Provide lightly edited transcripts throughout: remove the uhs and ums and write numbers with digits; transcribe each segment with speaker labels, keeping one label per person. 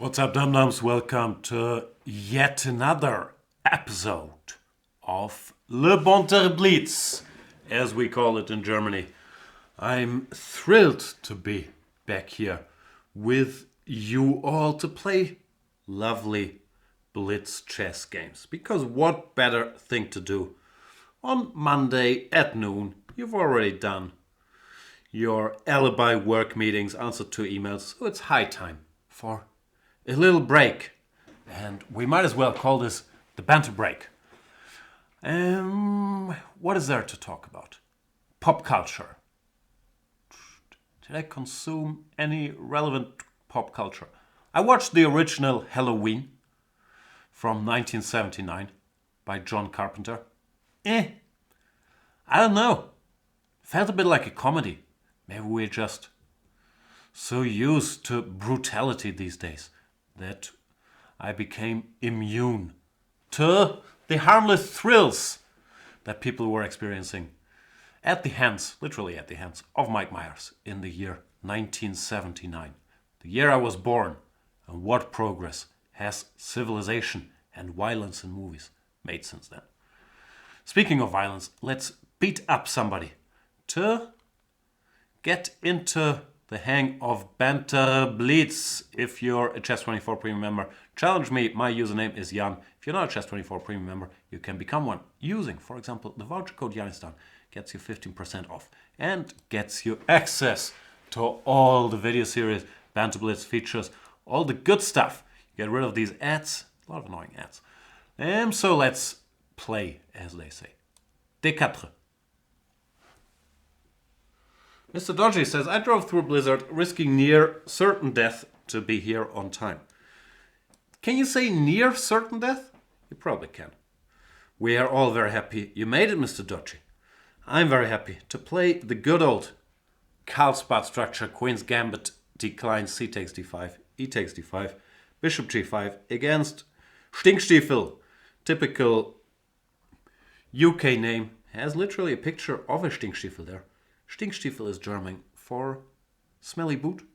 Speaker 1: What's up, dum-dums? Welcome to yet another episode of Banter Blitz, as we call it in Germany. I'm thrilled to be back here with you all to play lovely Blitz chess games. Because what better thing to do on Monday at noon? You've already done your alibi work meetings, answered to emails, so it's high time for a little break, and we might as well call this the banter break. What is there to talk about? Pop culture. Did I consume any relevant pop culture? I watched the original Halloween from 1979 by John Carpenter. I don't know. Felt a bit like a comedy. Maybe we're just so used to brutality these days that I became immune to the harmless thrills that people were experiencing at the hands, literally at the hands, of Mike Myers in the year 1979. The year I was born, and what progress has civilization and violence in movies made since then. Speaking of violence, let's beat up somebody to get into the hang of Banter Blitz. If you're a Chess24 Premium member, challenge me. My username is Jan. If you're not a Chess24 Premium member, you can become one using, for example, the voucher code Janistan. Gets you 15% off and gets you access to all the video series, Banter Blitz features, all the good stuff. You get rid of these ads, a lot of annoying ads. So let's play, as they say. D4. Mr. Dodgy says, I drove through a blizzard, risking near certain death to be here on time. Can you say near certain death? You probably can. We are all very happy you made it, Mr. Dodgy. I'm very happy to play the good old Carlsbad structure, Queen's Gambit declines, C takes d5, E takes d5, Bishop g5 against Stinkstiefel. Typical UK name, has literally a picture of a Stinkstiefel there. Stinkstiefel is German for smelly boot.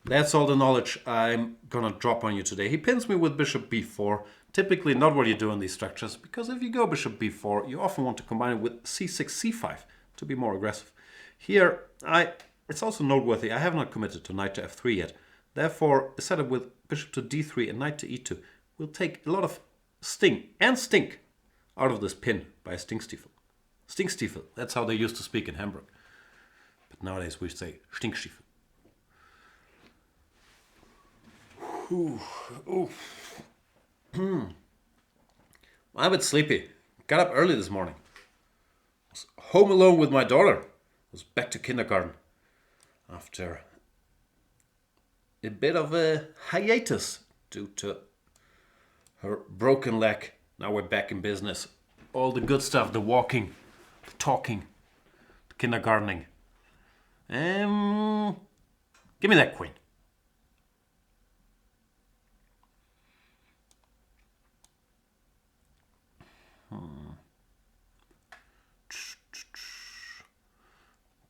Speaker 1: That's all the knowledge I'm gonna drop on you today. He pins me with bishop b4. Typically not what you do in these structures, because if you go bishop b4, you often want to combine it with c6, c5 to be more aggressive. Here, it's also noteworthy, I have not committed to knight to f3 yet. Therefore, a setup with bishop to d3 and knight to e2 will take a lot of sting and stink out of this pin by a Stinkstiefel. Stinkstiefel, that's how they used to speak in Hamburg. But nowadays we say Stinkstiefel. I'm a bit sleepy. Got up early this morning. Was home alone with my daughter. Was back to kindergarten after a bit of a hiatus due to her broken leg. Now we're back in business. All the good stuff, the walking, the talking, the kindergartening. Give me that queen.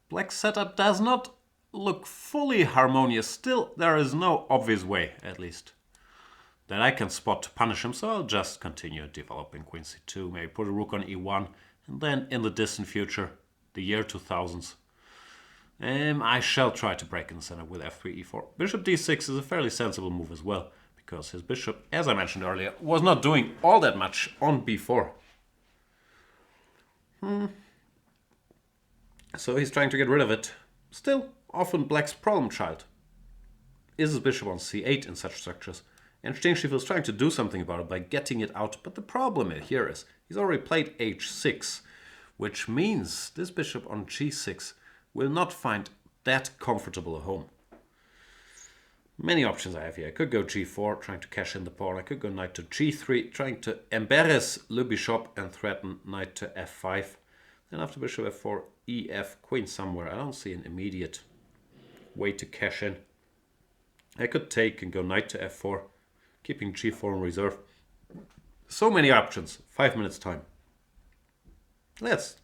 Speaker 1: Black setup does not look fully harmonious. Still, there is no obvious way, at least, that I can spot to punish him, so I'll just continue developing queen c2, maybe put a rook on e1, and then in the distant future, the year 2000s, I shall try to break in the center with f3, e4. Bishop d6 is a fairly sensible move as well, because his bishop, as I mentioned earlier, was not doing all that much on b4. So he's trying to get rid of it. Still, often black's problem child is his bishop on c8 in such structures. And Stinkstiefel is trying to do something about it by getting it out. But the problem here is he's already played h6, which means this bishop on g6 will not find that comfortable a home. Many options I have here. I could go g4, trying to cash in the pawn. I could go knight to g3, trying to embarrass le bishop and threaten knight to f5. Then after bishop f4, ef, queen somewhere. I don't see an immediate way to cash in. I could take and go knight to f4, keeping g4 in reserve. So many options. 5 minutes time. Let's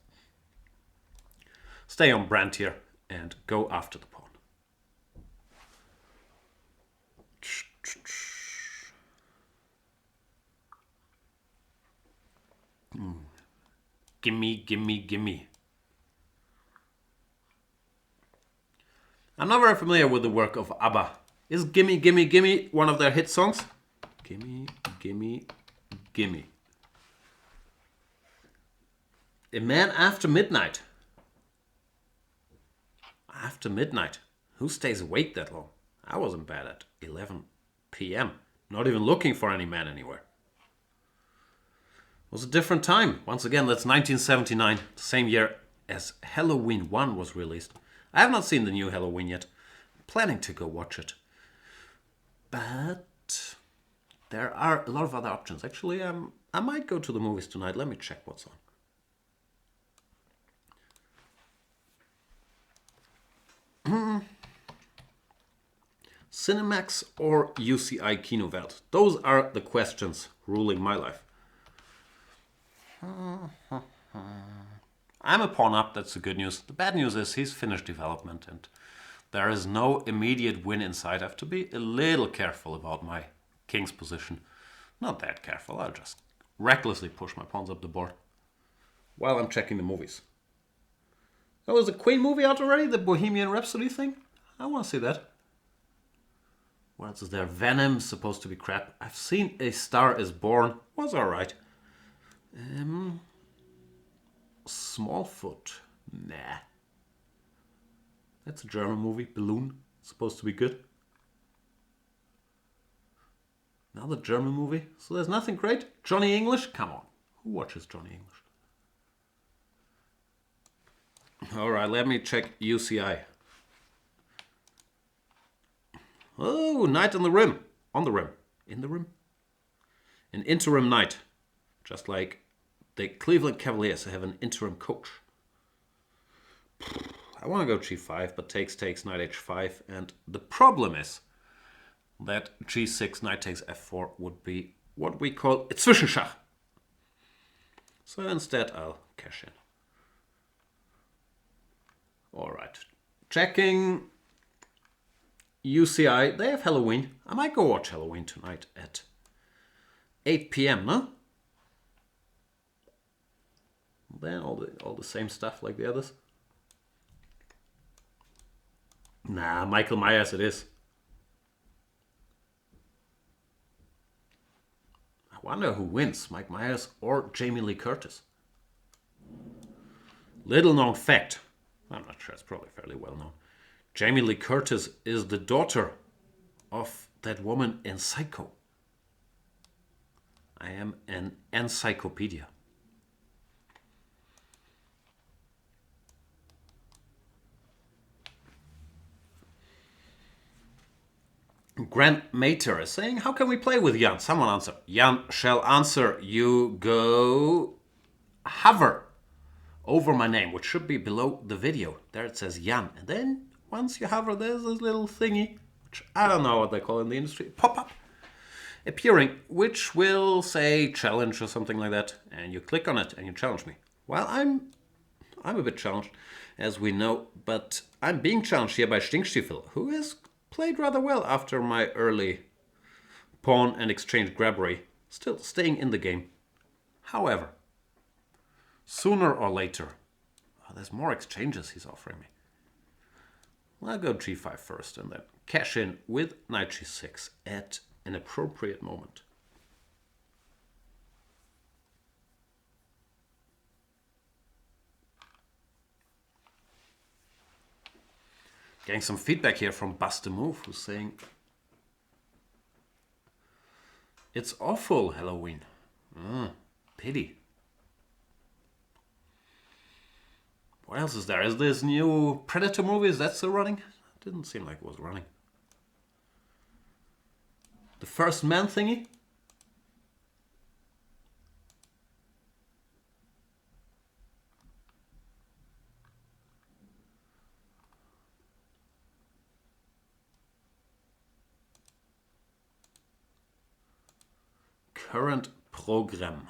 Speaker 1: stay on brand here and go after the pawn. Gimme, gimme, gimme. I'm not very familiar with the work of ABBA. Is Gimme, Gimme, Gimme one of their hit songs? Gimme, gimme, gimme. A Man After Midnight. After midnight. Who stays awake that long? I was in bed at 11 p.m. Not even looking for any man anywhere. It was a different time. Once again, that's 1979, the same year as Halloween 1 was released. I have not seen the new Halloween yet. I'm planning to go watch it. But there are a lot of other options. Actually, I might go to the movies tonight. Let me check what's on. Cinemax or UCI Kinowelt? Those are the questions ruling my life. I'm a pawn up, that's the good news. The bad news is he's finished development and there is no immediate win in sight. I have to be a little careful about my king's position. Not that careful, I'll just recklessly push my pawns up the board while I'm checking the movies. Oh, is the Queen movie out already? The Bohemian Rhapsody thing? I want to see that. What else is there? Venom, supposed to be crap. I've seen A Star Is Born. Was alright. Smallfoot. Nah. That's a German movie. Balloon. Supposed to be good. Another German movie. So there's nothing great. Johnny English? Come on. Who watches Johnny English? Alright, let me check UCI. Oh, Night on the Rim. On the Rim. In the Rim? An interim night. Just like the Cleveland Cavaliers have an interim coach. I want to go g5, but takes, knight h5. And the problem is that g6, knight takes f4 would be what we call a Zwischenschach. So instead I'll cash in. Alright. Checking UCI. They have Halloween. I might go watch Halloween tonight at 8 p.m, no? Then all the same stuff like the others. Nah, Michael Myers it is. I wonder who wins, Mike Myers or Jamie Lee Curtis. Little known fact. I'm not sure, it's probably fairly well known. Jamie Lee Curtis is the daughter of that woman in Psycho. I am an encyclopedia. Grandmaster is saying, how can we play with Jan? Someone answer. Jan shall answer. You go hover over my name, which should be below the video. There it says Jan. And then once you hover, there's this little thingy, which I don't know what they call in the industry, pop up, appearing, which will say challenge or something like that. And you click on it and you challenge me. Well, I'm a bit challenged, as we know, but I'm being challenged here by Stinkstiefel, who has played rather well after my early pawn and exchange grabbery, still staying in the game. However, sooner or later, there's more exchanges he's offering me. I'll go g5 first and then cash in with knight g6 at an appropriate moment. Getting some feedback here from Bust a Move, who's saying it's awful, Halloween. Pity. What else is there? Is this new Predator movie? Is that still running? Didn't seem like it was running. The First Man thingy? Current program.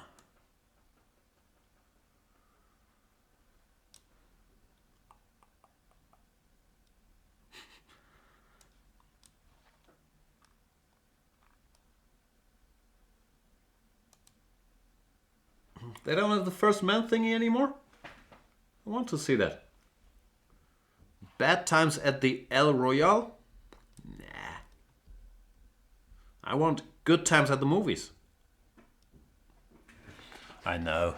Speaker 1: They don't have the first man thingy anymore? I want to see that. Bad times at the El Royale? Nah. I want good times at the movies. I know.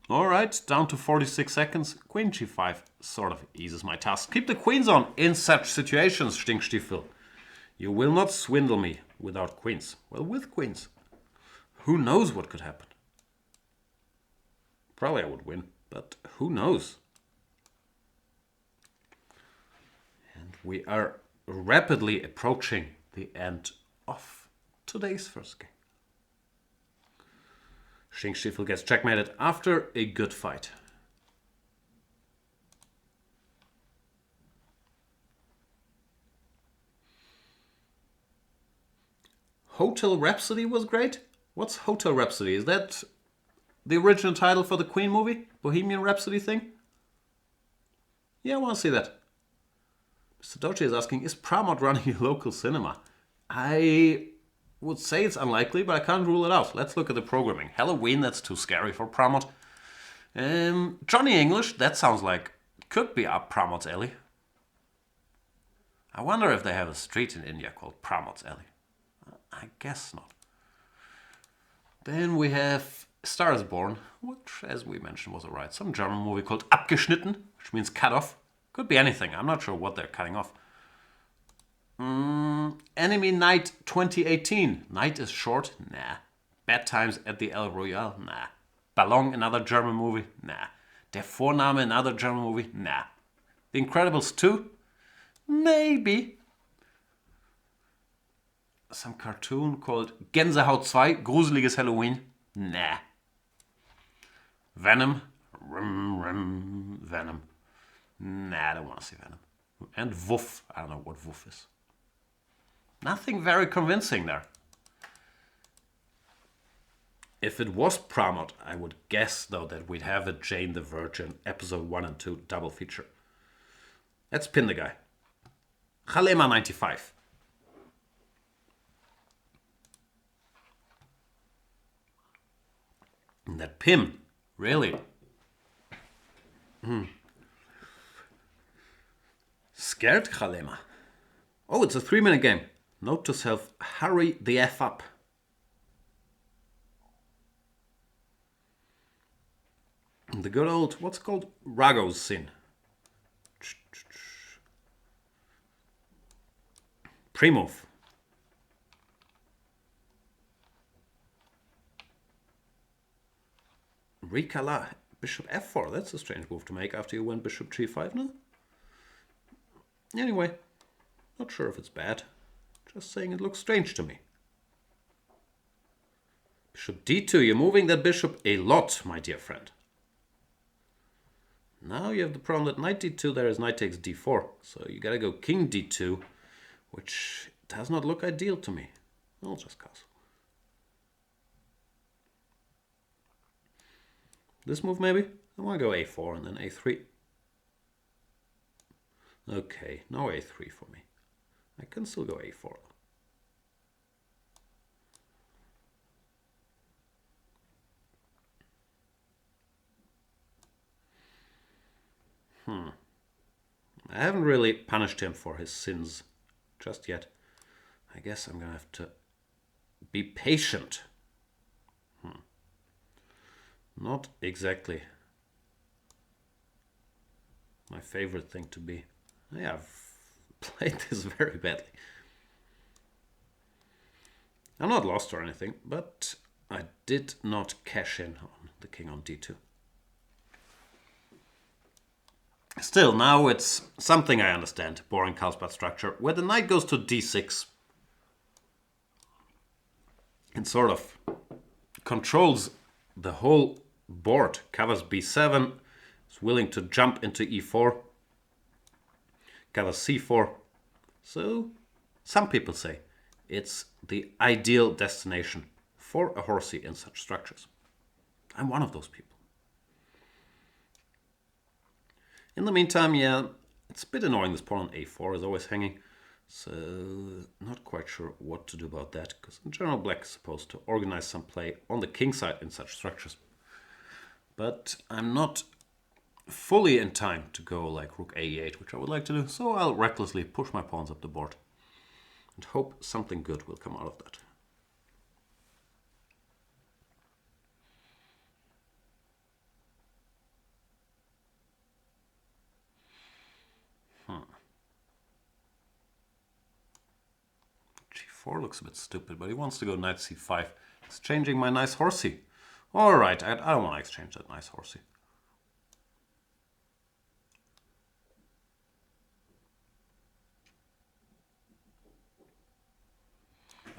Speaker 1: Alright, down to 46 seconds. Queen g5 sort of eases my task. Keep the queens on in such situations, Stinkstiefel. You will not swindle me without queens. Well, with queens. Who knows what could happen? Probably I would win, but who knows? And we are rapidly approaching the end of today's first game. Stinkstiefel gets checkmated after a good fight. Hotel Rhapsody was great? What's Hotel Rhapsody? Is that the original title for the Queen movie? Bohemian Rhapsody thing? Yeah, I want to see that. Mr. Doji is asking, is Pramod running a local cinema? I would say it's unlikely, but I can't rule it out. Let's look at the programming. Halloween, that's too scary for Pramod. Johnny English, that sounds like could be up Pramod's alley. I wonder if they have a street in India called Pramod's alley. I guess not. Then we have Star is Born, which, as we mentioned, was alright. Some German movie called Abgeschnitten, which means cut off. Could be anything. I'm not sure what they're cutting off. Enemy Night 2018. Night is short? Nah. Bad Times at the El Royale? Nah. Ballon, another German movie? Nah. Der Vorname, another German movie? Nah. The Incredibles 2? Maybe. Some cartoon called Gänsehaut 2, Gruseliges Halloween? Nah. Venom? Venom. Nah, I don't want to see Venom. And Woof. I don't know what Woof is. Nothing very convincing there. If it was Pramod, I would guess, though, that we'd have a Jane the Virgin episode 1 and 2 double feature. Let's pin the guy. Chalema 95. And that pin, really? Scared Chalema. Oh, it's a 3-minute game. Note to self, hurry the F up. The good old, what's called Rago's Sin. Pre-move. Recala. Bishop f4. That's a strange move to make after you win bishop g5 now. Anyway, not sure if it's bad. Just saying it looks strange to me. Bishop d2. You're moving that bishop a lot, my dear friend. Now you have the problem that knight d2, there is knight takes d4. So you gotta go king d2, which does not look ideal to me. I'll just castle. This move maybe? I want to go a4 and then a3. Okay, no a3 for me. I can still go a4. I haven't really punished him for his sins just yet. I guess I'm gonna have to be patient. Not exactly my favorite thing to be. Yeah, I've played this very badly. I'm not lost or anything, but I did not cash in on the king on d2. Still, now it's something I understand, boring Carlsbad structure, where the knight goes to d6. It sort of controls the whole board, covers b7, is willing to jump into e4, covers c4. So, some people say it's the ideal destination for a horsey in such structures. I'm one of those people. In the meantime, yeah, It's a bit annoying this pawn on a4 is always hanging. So not quite sure what to do about that, because in general black is supposed to organize some play on the king side in such structures. But I'm not fully in time to go like rook a8, which I would like to do, so I'll recklessly push my pawns up the board and hope something good will come out of that. G4 looks a bit stupid, but he wants to go knight c5. Exchanging my nice horsey. Alright, I don't want to exchange that nice horsey.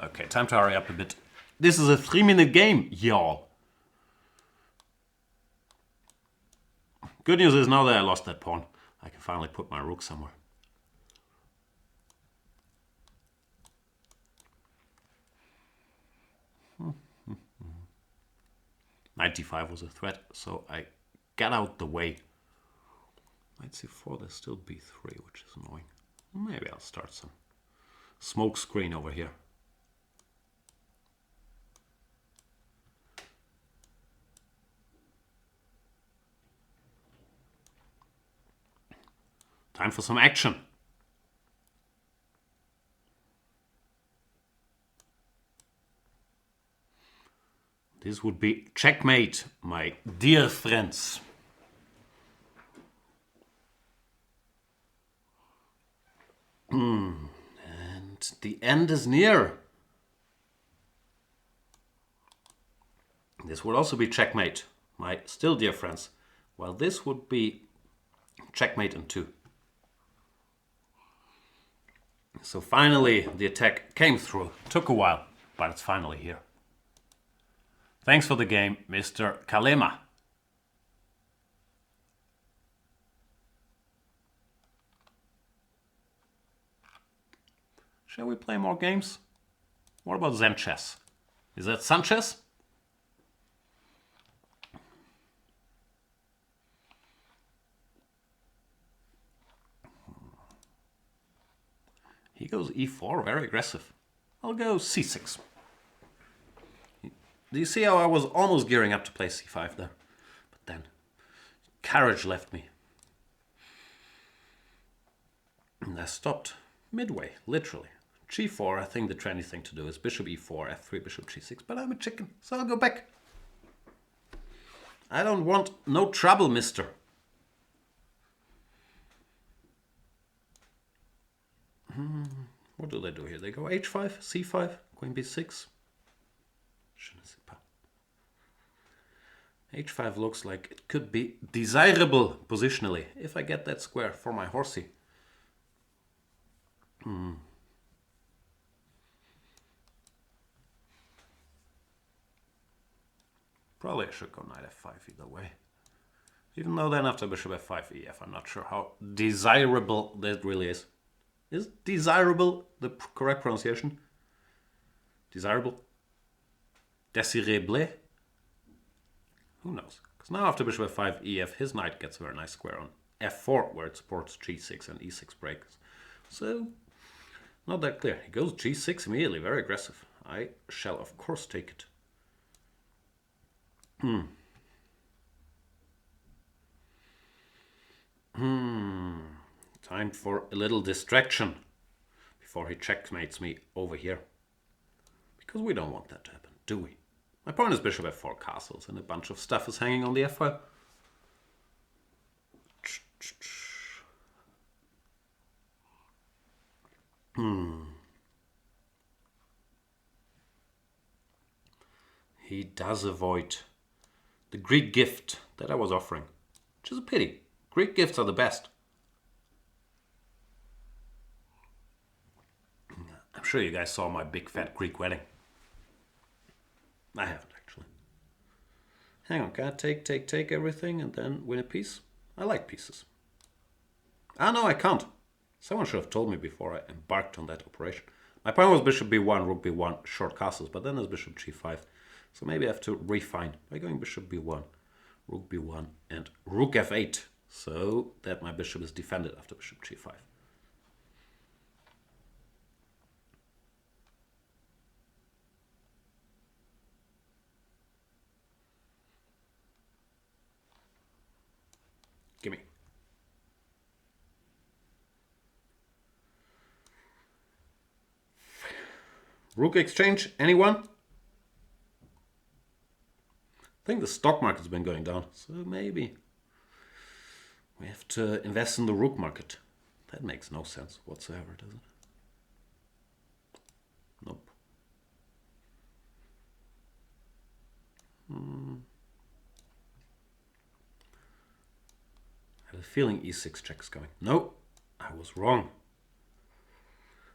Speaker 1: Okay, time to hurry up a bit. This is a 3-minute game, y'all. Good news is now that I lost that pawn, I can finally put my rook somewhere. Knight d5 was a threat, so I got out the way. Knight c4, there's still b3, which is annoying. Maybe I'll start some smoke screen over here. Time for some action. This would be checkmate, my dear friends. And the end is near. This would also be checkmate, my still dear friends. While this would be checkmate in 2. So finally the attack came through. Took a while, but it's finally here. Thanks for the game, Mr. Kalema. Shall we play more games? What about Zen chess? Is that Sun chess? He goes e4, very aggressive. I'll go c6. Do you see how I was almost gearing up to play c5 there? But then courage left me. And I stopped midway, literally. g4, I think the trendy thing to do is bishop e4, f3, bishop g6, but I'm a chicken, so I'll go back. I don't want no trouble, mister. What do they do here? They go h5, c5, queen b6. h5 looks like it could be desirable positionally if I get that square for my horsey. Probably I should go knight f5 either way. Even though then after bishop f5 ef, I'm not sure how desirable that really is. Is desirable the correct pronunciation? Desirable? Desirable? Who knows? Because now after bishop f5 ef, his knight gets a very nice square on f4, where it supports g6 and e6 breaks. So, not that clear. He goes g6 immediately, very aggressive. I shall of course take it. Time for a little distraction before he checkmates me over here. Because we don't want that to happen, do we? My pawn is bishop f4 castles and a bunch of stuff is hanging on the f-file. He does avoid the Greek gift that I was offering, which is a pity. Greek gifts are the best. I'm sure you guys saw my big fat Greek wedding. I haven't actually. Hang on, can I take everything and then win a piece? I like pieces. Ah, no, I can't. Someone should have told me before I embarked on that operation. My plan was bishop b1, rook b1, short castles, but then there's bishop g5. So maybe I have to refine by going bishop b1, rook b1, and rook f8. so that my bishop is defended after bishop g5. Gimme. Rook exchange, anyone? I think the stock market's been going down, so maybe we have to invest in the rook market. That makes no sense whatsoever, does it? Nope. I have a feeling e6 check is coming. No, I was wrong.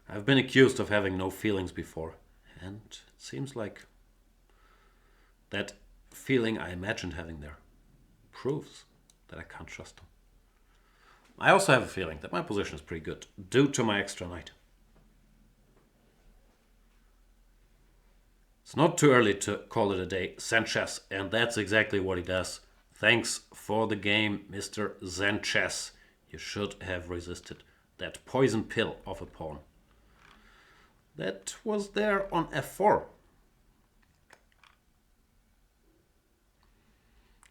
Speaker 1: I've been accused of having no feelings before, and it seems like that feeling I imagined having there proves that I can't trust him. I also have a feeling that my position is pretty good due to my extra knight. It's not too early to call it a day, Sanchez, and that's exactly what he does. Thanks for the game, Mr. Sanchez. You should have resisted that poison pill of a pawn. That was there on f4.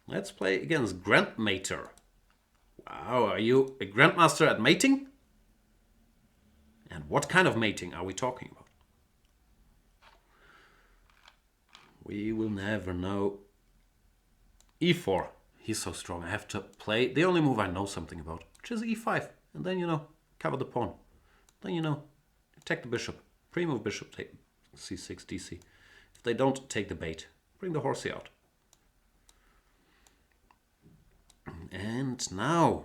Speaker 1: Let's play against Grandmaster. Wow, are you a Grandmaster at mating? And what kind of mating are we talking about? We will never know. e4. He's so strong. I have to play the only move I know something about, which is e5. And then, cover the pawn. Then, attack the bishop. Pre-move bishop, take c6, dc. If they don't take the bait, bring the horsey out. And now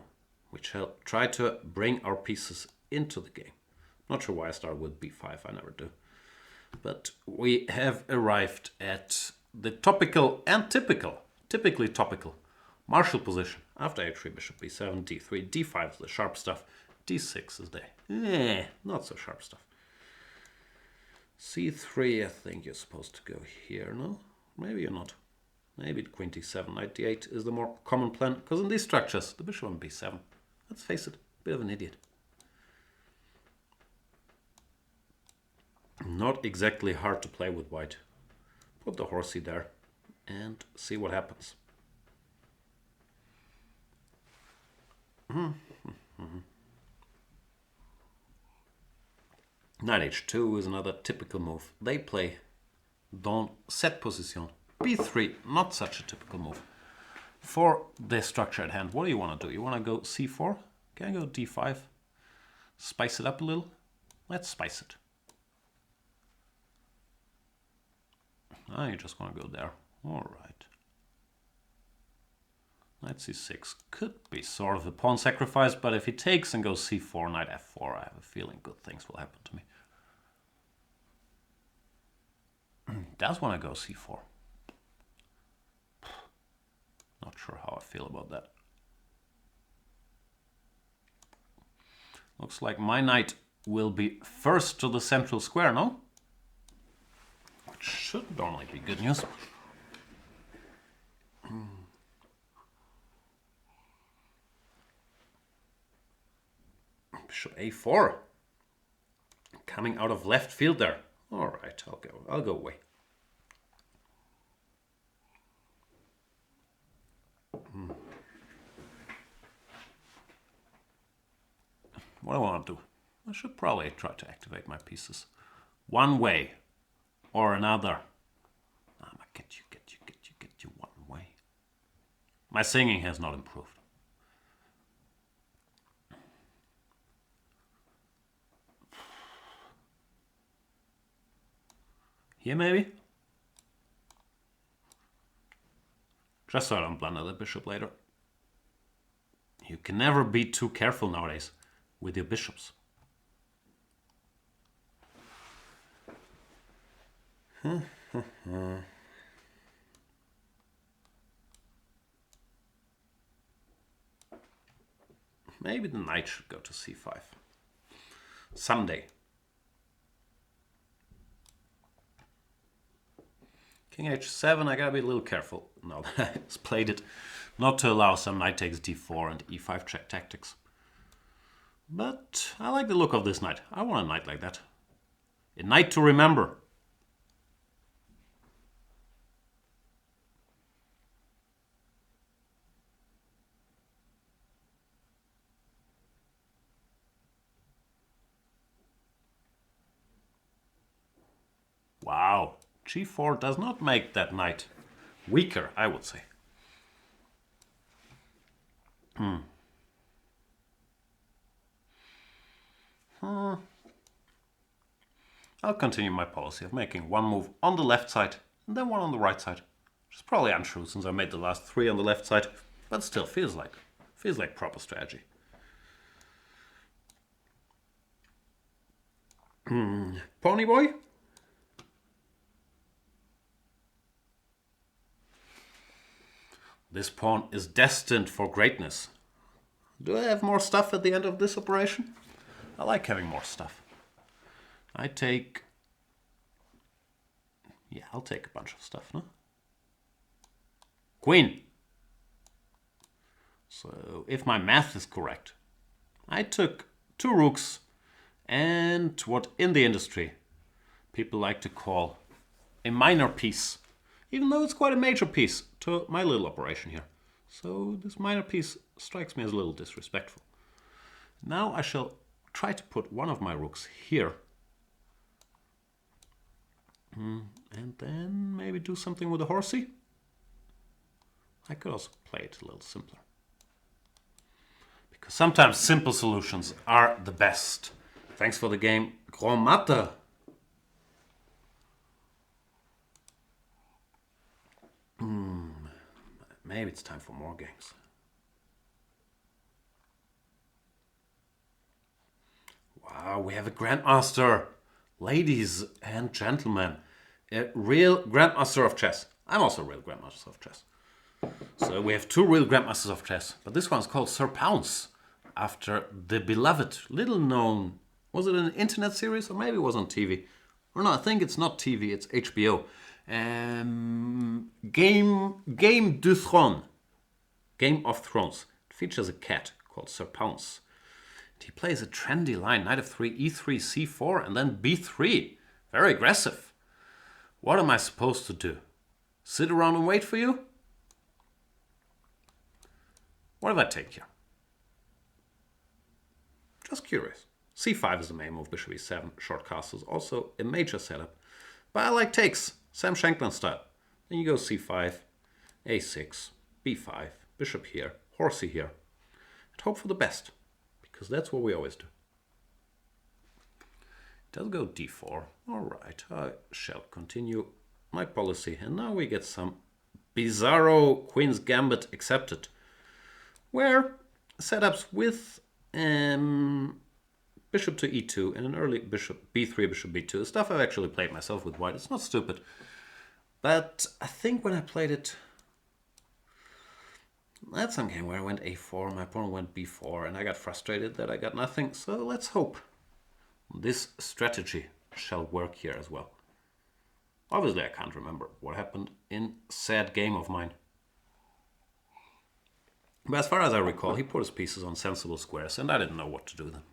Speaker 1: we shall try to bring our pieces into the game. Not sure why I start with b5, I never do. But we have arrived at the topical and typically topical Marshall position. After h3, bishop b7, d3, d5 is the sharp stuff, d6 is the not so sharp stuff. c3, I think you're supposed to go here, no? Maybe you're not. Maybe queen d7, knight d8 is the more common plan, because in these structures, the bishop on b7, let's face it, a bit of an idiot. Not exactly hard to play with white. Put the horsey there and see what happens. Knight h2 is another typical move. They play dans cette position. b3, not such a typical move. For the structure at hand, what do you want to do? You want to go c4? Can I go d5? Spice it up a little? Let's spice it. Ah, you just want to go there. All right. Knight c6 could be sort of a pawn sacrifice, but if he takes and goes c4, knight f4, I have a feeling good things will happen to me. Does want to go c4. Not sure how I feel about that. Looks like my knight will be first to the central square, no? Which should normally be good news. Bishop a4. Coming out of left field there. All right, I'll go away. What do I want to do? I should probably try to activate my pieces one way or another. I get you one way. My singing has not improved. Here maybe? Just so I don't blunder the bishop later. You can never be too careful nowadays with your bishops. Maybe the knight should go to c5. Someday. King h7, I gotta be a little careful now that I played it not to allow some knight takes d4 and e5 check tactics. But I like the look of this knight. I want a knight like that. A knight to remember. Wow, g4 does not make that knight weaker, I would say. I'll continue my policy of making one move on the left side and then one on the right side. Which is probably untrue since I made the last 3 on the left side, but still feels like proper strategy. Pony boy? This pawn is destined for greatness. Do I have more stuff at the end of this operation? I like having more stuff. I'll take a bunch of stuff, no? Queen. So if my math is correct, I took 2 rooks and what in the industry people like to call a minor piece, even though it's quite a major piece to my little operation here. So this minor piece strikes me as a little disrespectful. Now I shall try to put one of my rooks here. And then maybe do something with the horsey. I could also play it a little simpler. Because sometimes simple solutions are the best. Thanks for the game, Grandmaster. Maybe it's time for more games. Wow, we have a Grandmaster. Ladies and gentlemen, a real Grandmaster of chess. I'm also a real Grandmaster of chess. So we have 2 real Grandmasters of chess. But this one's called Sir Pounce, after the beloved, little known, was it an internet series or maybe it was on TV? Or no, I think it's not TV, it's HBO. Game du Trône. Game of Thrones. It features a cat called Sir Pounce. And he plays a trendy line, knight f3, e3, c4, and then b3. Very aggressive. What am I supposed to do? Sit around and wait for you? What if I take here? Just curious. c5 is the main move, bishop e7, short castles, also a major setup. But I like takes, Sam Shankland style. Then you go c5, a6, b5, bishop here, horsey here. And hope for the best, because that's what we always do. It does go d4. Alright, I shall continue my policy. And now we get some bizarro Queen's Gambit accepted, where setups with bishop to e2 and an early bishop b3, bishop b2, stuff I've actually played myself with white. It's not stupid. But I think when I played it, I had some game where I went a4, my opponent went b4, and I got frustrated that I got nothing. So let's hope this strategy shall work here as well. Obviously I can't remember what happened in said game of mine. But as far as I recall, he put his pieces on sensible squares, and I didn't know what to do with them.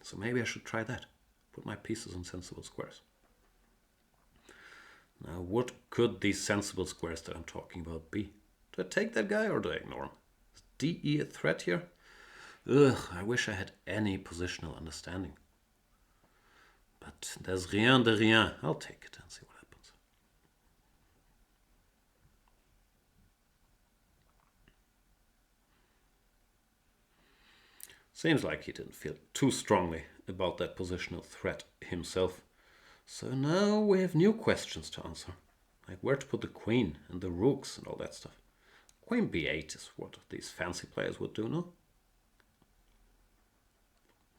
Speaker 1: So maybe I should try that. Put my pieces on sensible squares. Now, what could these sensible squares that I'm talking about be? Do I take that guy or do I ignore him? Is DE a threat here? Ugh, I wish I had any positional understanding. But there's rien de rien. I'll take it and see what happens. Seems like he didn't feel too strongly about that positional threat himself. So now we have new questions to answer. Like where to put the queen and the rooks and all that stuff. Queen b8 is what these fancy players would do, no?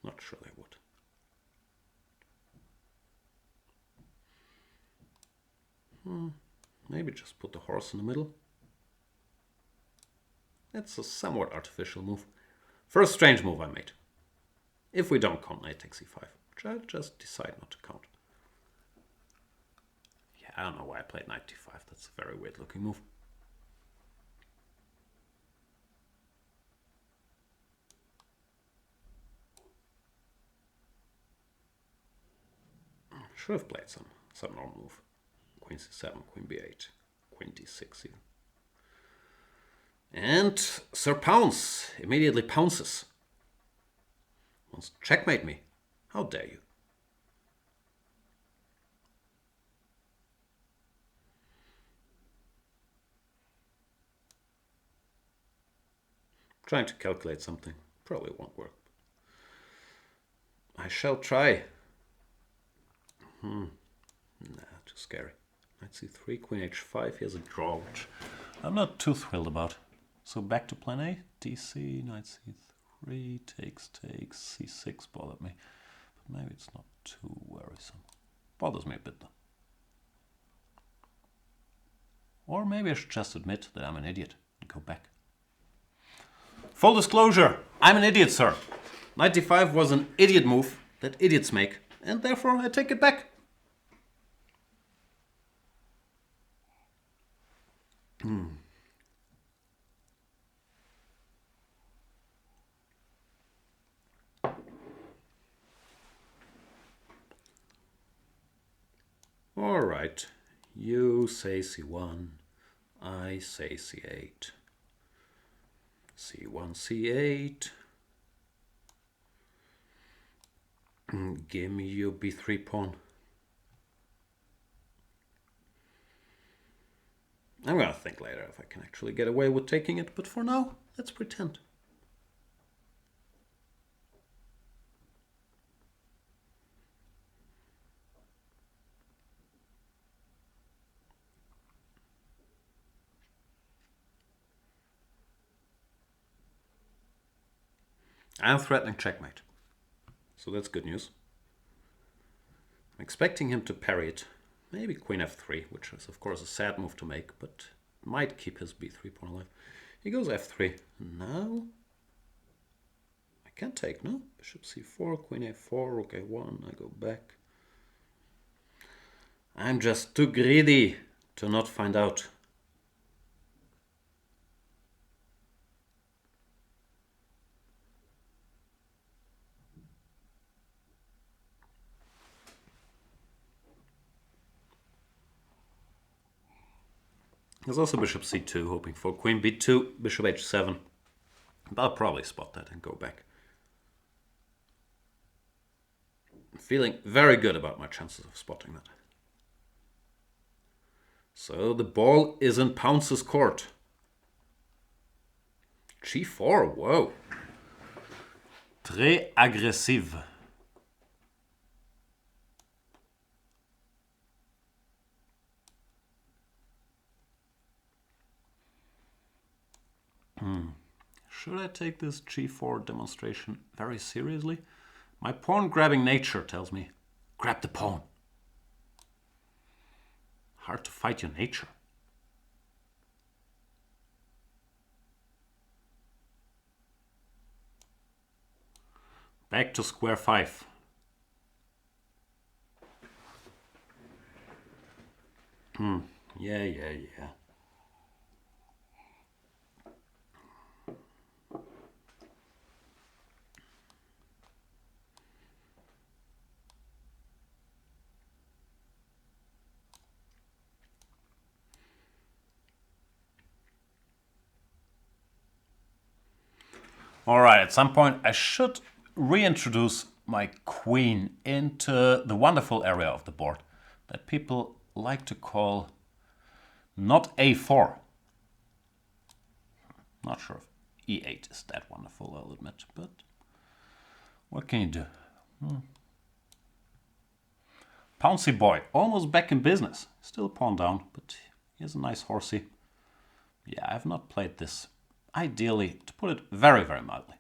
Speaker 1: Not sure they would. Maybe just put the horse in the middle. That's a somewhat artificial move. First strange move I made. If we don't count knight takes e5, which I just decide not to count. Yeah, I don't know why I played knight d5. That's a very weird looking move. Should have played some normal move. Queen c7, queen b8, queen d6 even. And Sir Pounce immediately pounces. Wants to checkmate me. How dare you? Trying to calculate something. Probably won't work. I shall try. Nah, too scary. Knight c3, queen h5. He has a draw, which I'm not too thrilled about. So back to plan A. dc, knight c3, takes, c6 bothered me. But maybe it's not too worrisome. Bothers me a bit though. Or maybe I should just admit that I'm an idiot and go back. Full disclosure, I'm an idiot, sir. Knight d5 was an idiot move that idiots make, and therefore I take it back. All right, you say c1, I say c8. c1, c8. Give me your b3 pawn. I'm gonna think later if I can actually get away with taking it, but for now, let's pretend. I'm threatening checkmate. So that's good news. I'm expecting him to parry it. Maybe queen f3, which is of course a sad move to make, but might keep his b3 pawn alive. He goes f3. Now I can't take, no? Bishop c4, queen a4, rook a1, I go back. I'm just too greedy to not find out. There's also bishop c2, hoping for queen b2, bishop h7. But I'll probably spot that and go back. I'm feeling very good about my chances of spotting that. So the ball is in Pounce's court. g4, whoa. Très agressive. Should I take this g4 demonstration very seriously? My pawn-grabbing nature tells me, grab the pawn. Hard to fight your nature. Back to square 5. Yeah. All right, at some point I should reintroduce my queen into the wonderful area of the board that people like to call not a4. Not sure if e8 is that wonderful, I'll admit, but what can you do? Pouncy boy, almost back in business. Still pawn down, but he has a nice horsey. Yeah, I have not played this. Ideally, to put it very, very mildly.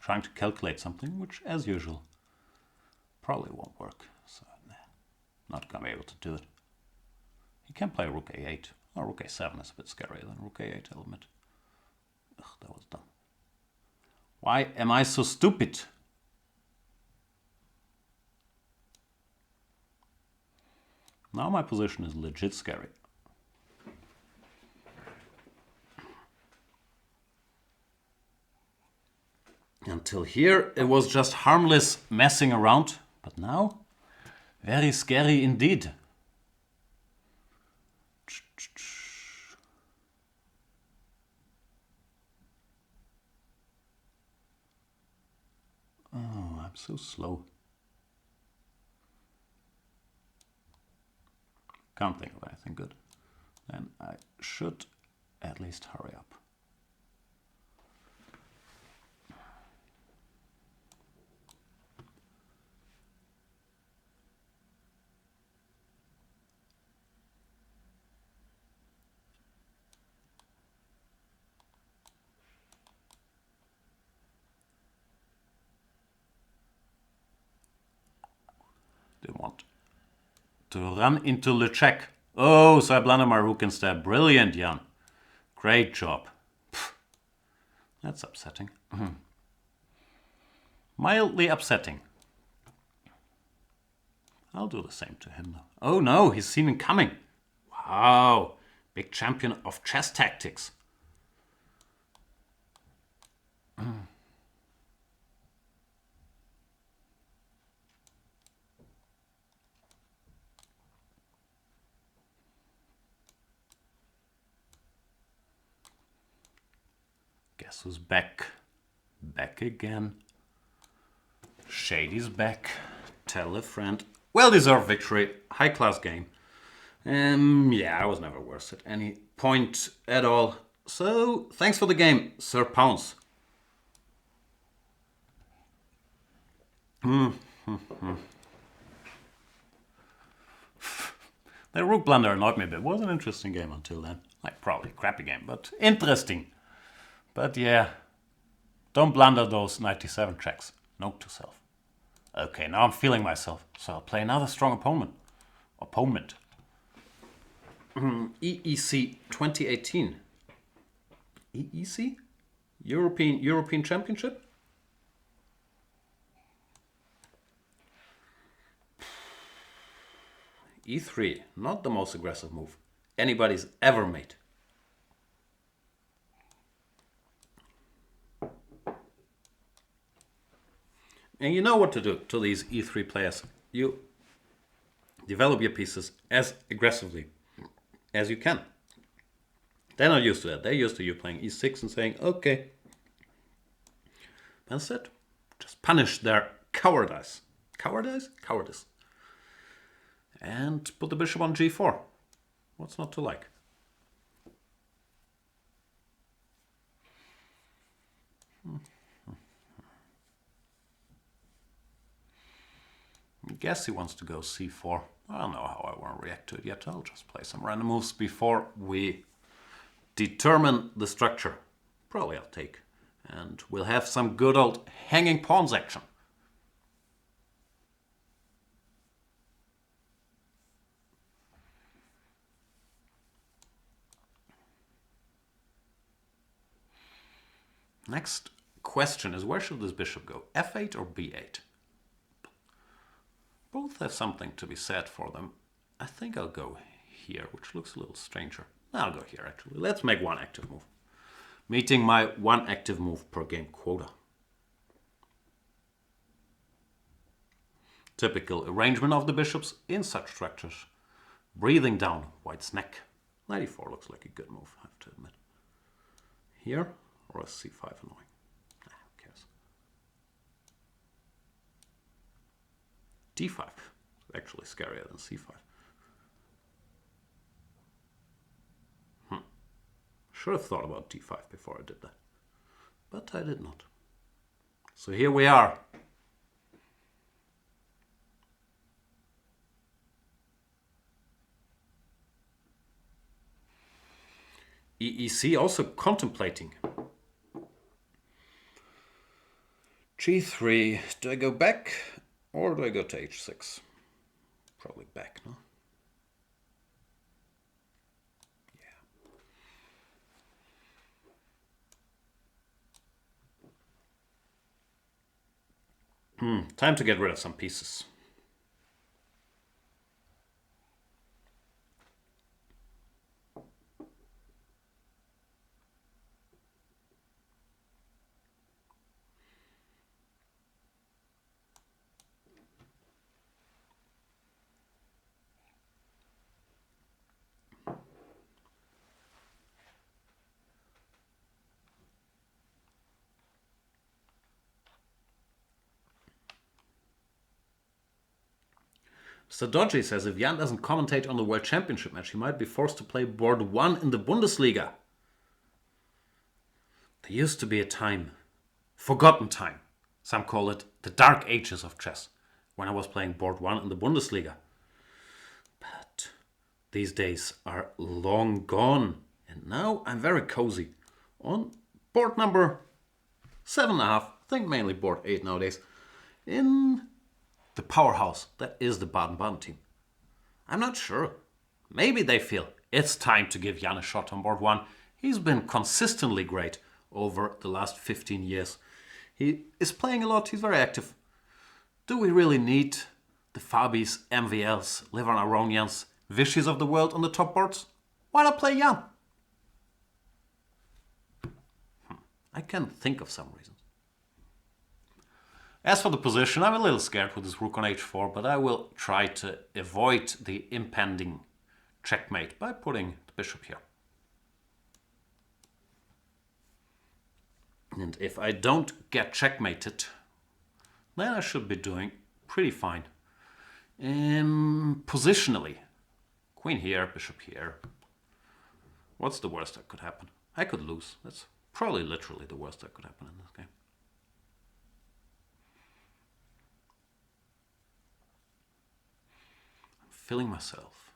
Speaker 1: Trying to calculate something, which, as usual, probably won't work. So, nah, not gonna be able to do it. He can play rook a8. Or rook a7 is a bit scarier than rook a8, I'll admit. Ugh, that was dumb. Why am I so stupid? Now my position is legit scary. Until here, it was just harmless messing around, but now, very scary indeed. Oh, I'm so slow. Can't think of anything good. Then I should at least hurry up. Didn't want to run into the check. Oh, so I blundered my rook instead. Brilliant, Jan. Great job. Pfft. That's upsetting. Mildly upsetting. I'll do the same to him though. Oh no, he's seen it coming. Wow, big champion of chess tactics. Guess who's back? Back again. Shady's back. Tell a friend. Well-deserved victory. High-class game. Yeah, I was never worse at any point at all. So, thanks for the game, Sir Pounce. The rook blunder annoyed me a bit. It was an interesting game until then. Like, probably a crappy game, but interesting. But yeah, don't blunder those 97 checks. Note to self. Okay, now I'm feeling myself, so I'll play another strong opponent. EEC 2018. EEC? European Championship? E3, not the most aggressive move anybody's ever made. And you know what to do to these E3 players. You develop your pieces as aggressively as you can. They're not used to that. They're used to you playing E6 and saying, okay. Instead, just punish their cowardice. Cowardice? Cowardice. And put the bishop on G4. What's not to like? I guess he wants to go C4. I don't know how I want to react to it yet. I'll just play some random moves before we determine the structure. Probably I'll take. And we'll have some good old hanging pawns action. Next question is, where should this bishop go? F8 or B8? Both have something to be said for them. I think I'll go here, which looks a little stranger. I'll go here, actually. Let's make one active move. Meeting my one active move per game quota. Typical arrangement of the bishops in such structures. Breathing down white's neck. Knight e4 looks like a good move, I have to admit. Here, or is c5 annoying? Who cares? d5. Actually scarier than c5. Should have thought about d5 before I did that. But I did not. So here we are. EEC also contemplating. G3. Do I go back or do I go to H6? Probably back, no? Time to get rid of some pieces. Mr. Dodgy says if Jan doesn't commentate on the World Championship match, he might be forced to play board 1 in the Bundesliga. There used to be a time, forgotten time, some call it the dark ages of chess, when I was playing board 1 in the Bundesliga. But these days are long gone, and now I'm very cozy on board number 7.5, I think mainly board 8 nowadays, in the powerhouse that is the Baden-Baden team. I'm not sure. Maybe they feel it's time to give Jan a shot on board 1. He's been consistently great over the last 15 years. He is playing a lot, he's very active. Do we really need the Fabis, MVLs, Levan Aronians, Vishis of the world on the top boards? Why not play Jan? I can't think of some reasons. As for the position, I'm a little scared with this rook on h4, but I will try to avoid the impending checkmate by putting the bishop here. And if I don't get checkmated, then I should be doing pretty fine. Positionally, queen here, bishop here. What's the worst that could happen? I could lose. That's probably literally the worst that could happen in this game. Filling myself.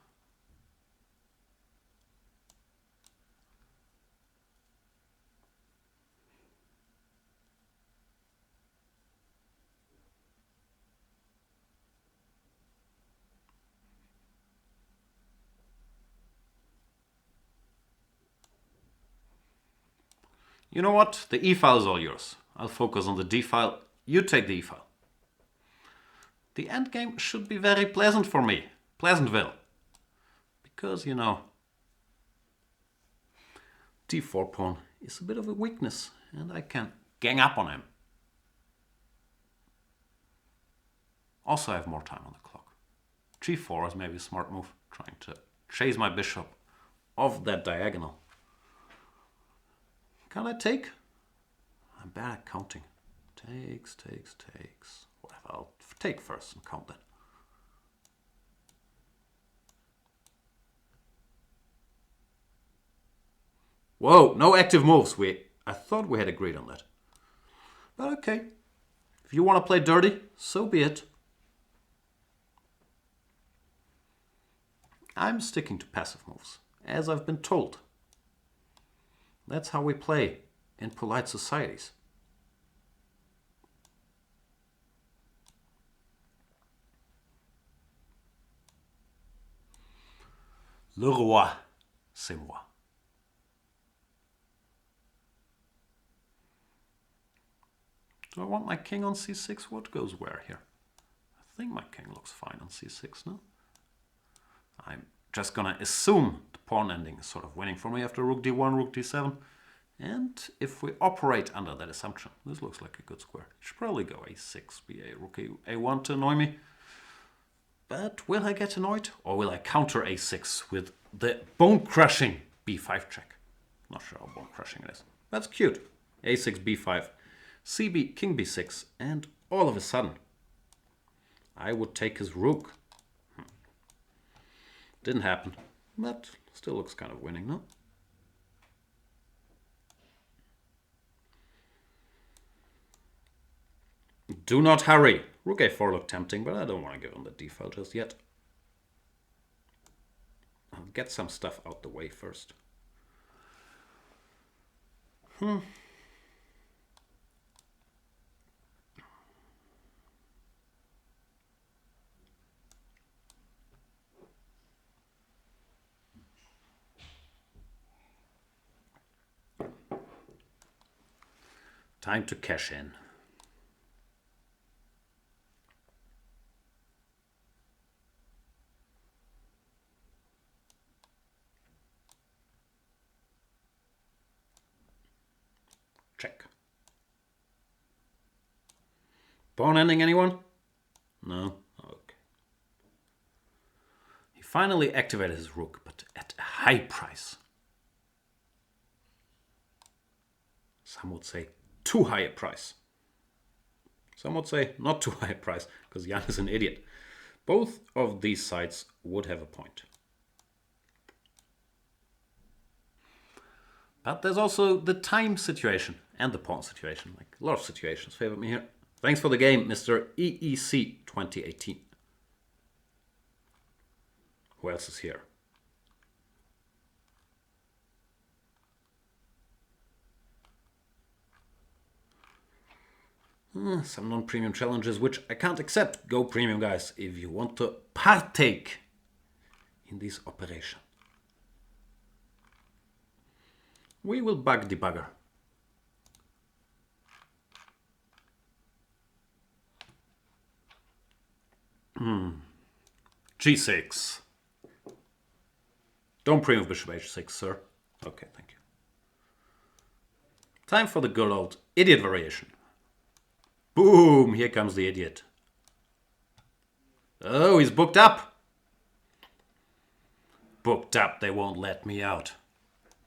Speaker 1: You know what? The E file is all yours. I'll focus on the D file. You take the E file. The endgame should be very pleasant for me. Pleasantville. Because, you know, d4 pawn is a bit of a weakness and I can gang up on him. Also, I have more time on the clock. g4 is maybe a smart move, trying to chase my bishop off that diagonal. Can I take? I'm bad at counting. Takes. Whatever, I'll take first and count that. Whoa, no active moves. I thought we had agreed on that. But okay. If you want to play dirty, so be it. I'm sticking to passive moves, as I've been told. That's how we play in polite societies. Le roi, c'est moi. Do I want my king on c6? What goes where here? I think my king looks fine on c6, no? I'm just gonna assume the pawn ending is sort of winning for me after rook d1, rook d7. And if we operate under that assumption, this looks like a good square. It should probably go a6, ba, rook a1 to annoy me. But will I get annoyed? Or will I counter a6 with the bone-crushing b5 check? Not sure how bone-crushing it is. That's cute. a6, b5, cb, king b6, and all of a sudden, I would take his rook. Didn't happen, but still looks kind of winning, no? Do not hurry. Rook a4 looked tempting, but I don't want to give him the d file just yet. I'll get some stuff out the way first. Time to cash in. Check. Pawn ending, anyone? No? Okay. He finally activated his rook, but at a high price. Some would say too high a price. Some would say not too high a price, because Jan is an idiot. Both of these sides would have a point. But there's also the time situation and the pawn situation. Like a lot of situations favor me here. Thanks for the game, Mr. EEC 2018. Who else is here? Some non-premium challenges which I can't accept. Go premium, guys, if you want to partake in this operation. We will bug Debugger. G6. Don't premium bishop h6, sir. Okay, thank you. Time for the good old idiot variation. Boom! Here comes the idiot. Oh, he's booked up. Booked up, they won't let me out.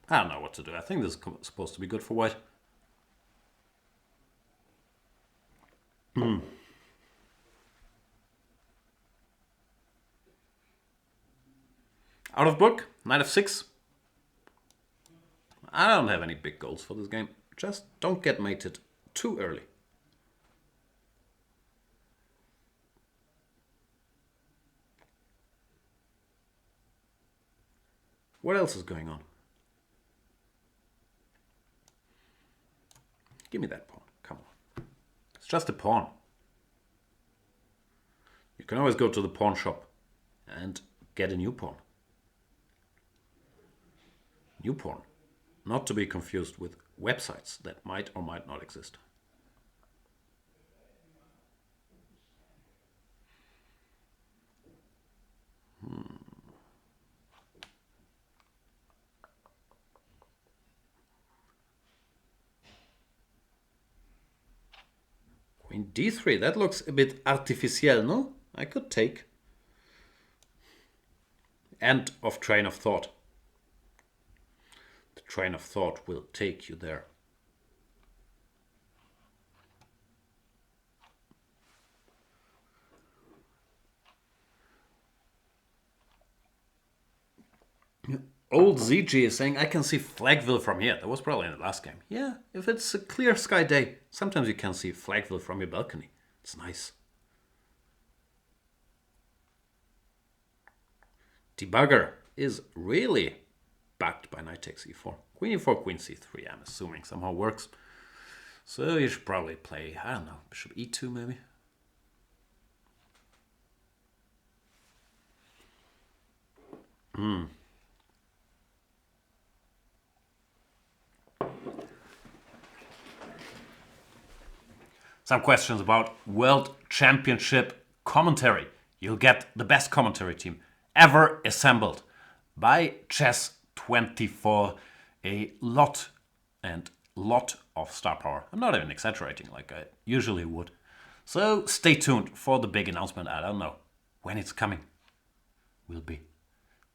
Speaker 1: I don't know what to do. I think this is supposed to be good for white. Out of book, knight f6. I don't have any big goals for this game. Just don't get mated too early. What else is going on? Give me that pawn. Come on. It's just a pawn. You can always go to the pawn shop and get a new pawn. New pawn. Not to be confused with websites that might or might not exist. Queen d3, that looks a bit artificial, no? I could take. End of train of thought. The train of thought will take you there. Old ZG is saying, I can see Flagville from here. That was probably in the last game. Yeah, if it's a clear sky day, sometimes you can see Flagville from your balcony. It's nice. Debugger is really backed by knight takes e4. Queen e4, queen c3, I'm assuming somehow works. So you should probably play, I don't know, bishop e2 maybe. Some questions about World Championship commentary. You'll get the best commentary team ever assembled by Chess24. A lot of star power. I'm not even exaggerating like I usually would. So stay tuned for the big announcement. I don't know when it's coming. Will be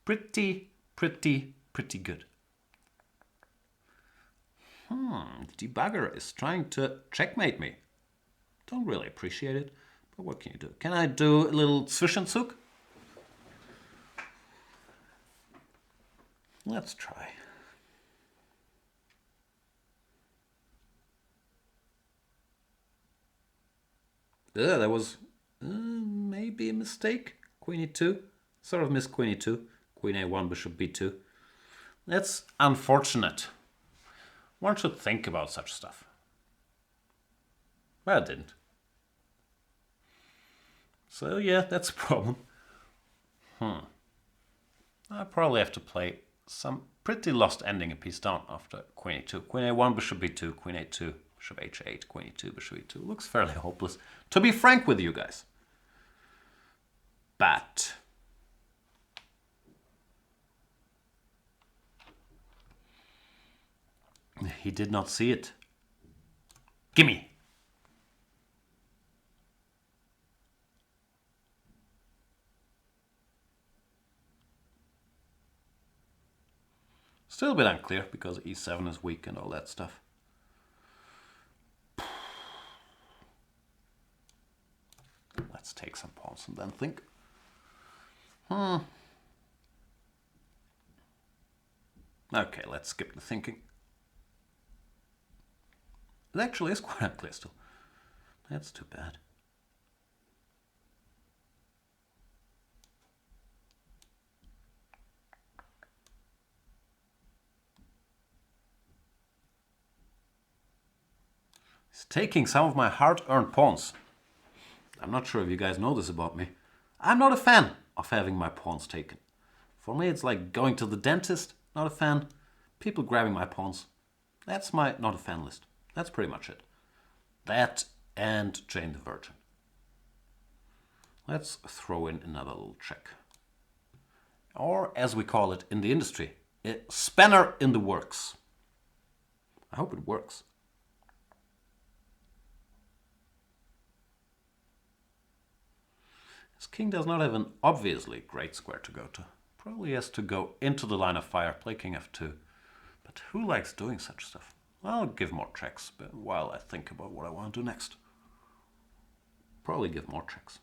Speaker 1: pretty good. The Debugger is trying to checkmate me. Don't really appreciate it, but what can you do? Can I do a little Zwischenzug? Let's try. That was maybe a mistake. Queen e2. Sort of missed queen e2. Queen a1, bishop b2. That's unfortunate. One should think about such stuff. Well, I didn't. So yeah, that's a problem. I probably have to play some pretty lost ending a piece down after queen e2. Queen a1, bishop b2, queen a2, bishop h8, queen e2, bishop e2. Looks fairly hopeless, to be frank with you guys. But he did not see it. Gimme. Still a bit unclear because e7 is weak and all that stuff. Let's take some pawns and then think. Okay, let's skip the thinking. It actually is quite unclear still. That's too bad. He's taking some of my hard-earned pawns. I'm not sure if you guys know this about me. I'm not a fan of having my pawns taken. For me, it's like going to the dentist, not a fan. People grabbing my pawns. That's my not a fan list. That's pretty much it. That and Jane the Virgin. Let's throw in another little check. Or, as we call it in the industry, a spanner in the works. I hope it works. His king does not have an obviously great square to go to. Probably has to go into the line of fire, play king f2. But who likes doing such stuff? I'll give more checks while I think about what I want to do next. Probably give more checks.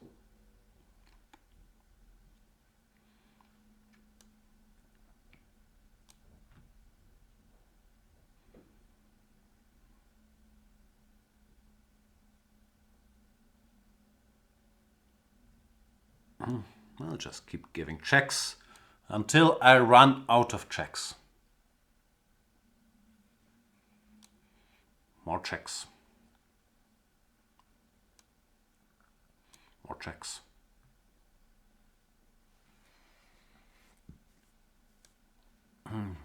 Speaker 1: I'll just keep giving checks until I run out of checks. More checks. More checks.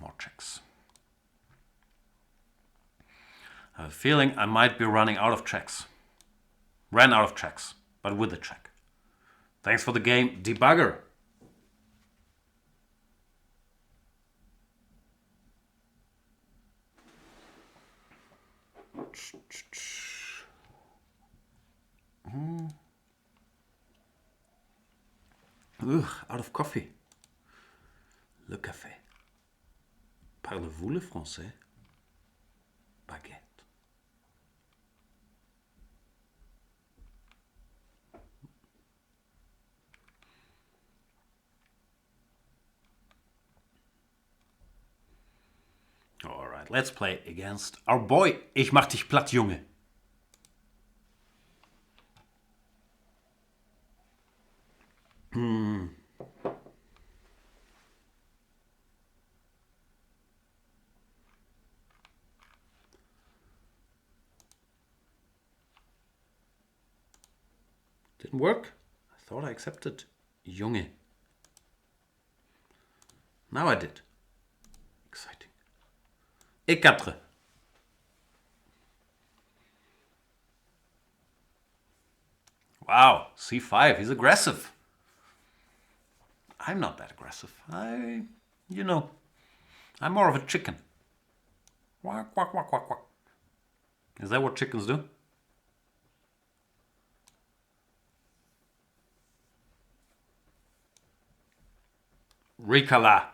Speaker 1: More checks. I have a feeling I might be running out of checks. Ran out of checks, but with a check. Thanks for the game, Debugger. Out of coffee. Le café. Parlez-vous le français? Baguette. Alright, let's play against our boy. Ich mach dich platt, Junge. Didn't work? I thought I accepted Junge. Now I did. Exciting. E4. Wow, c5. He's aggressive. I'm not that aggressive. I'm more of a chicken. Quack, quack, quack, quack, quack. Is that what chickens do? Ricala.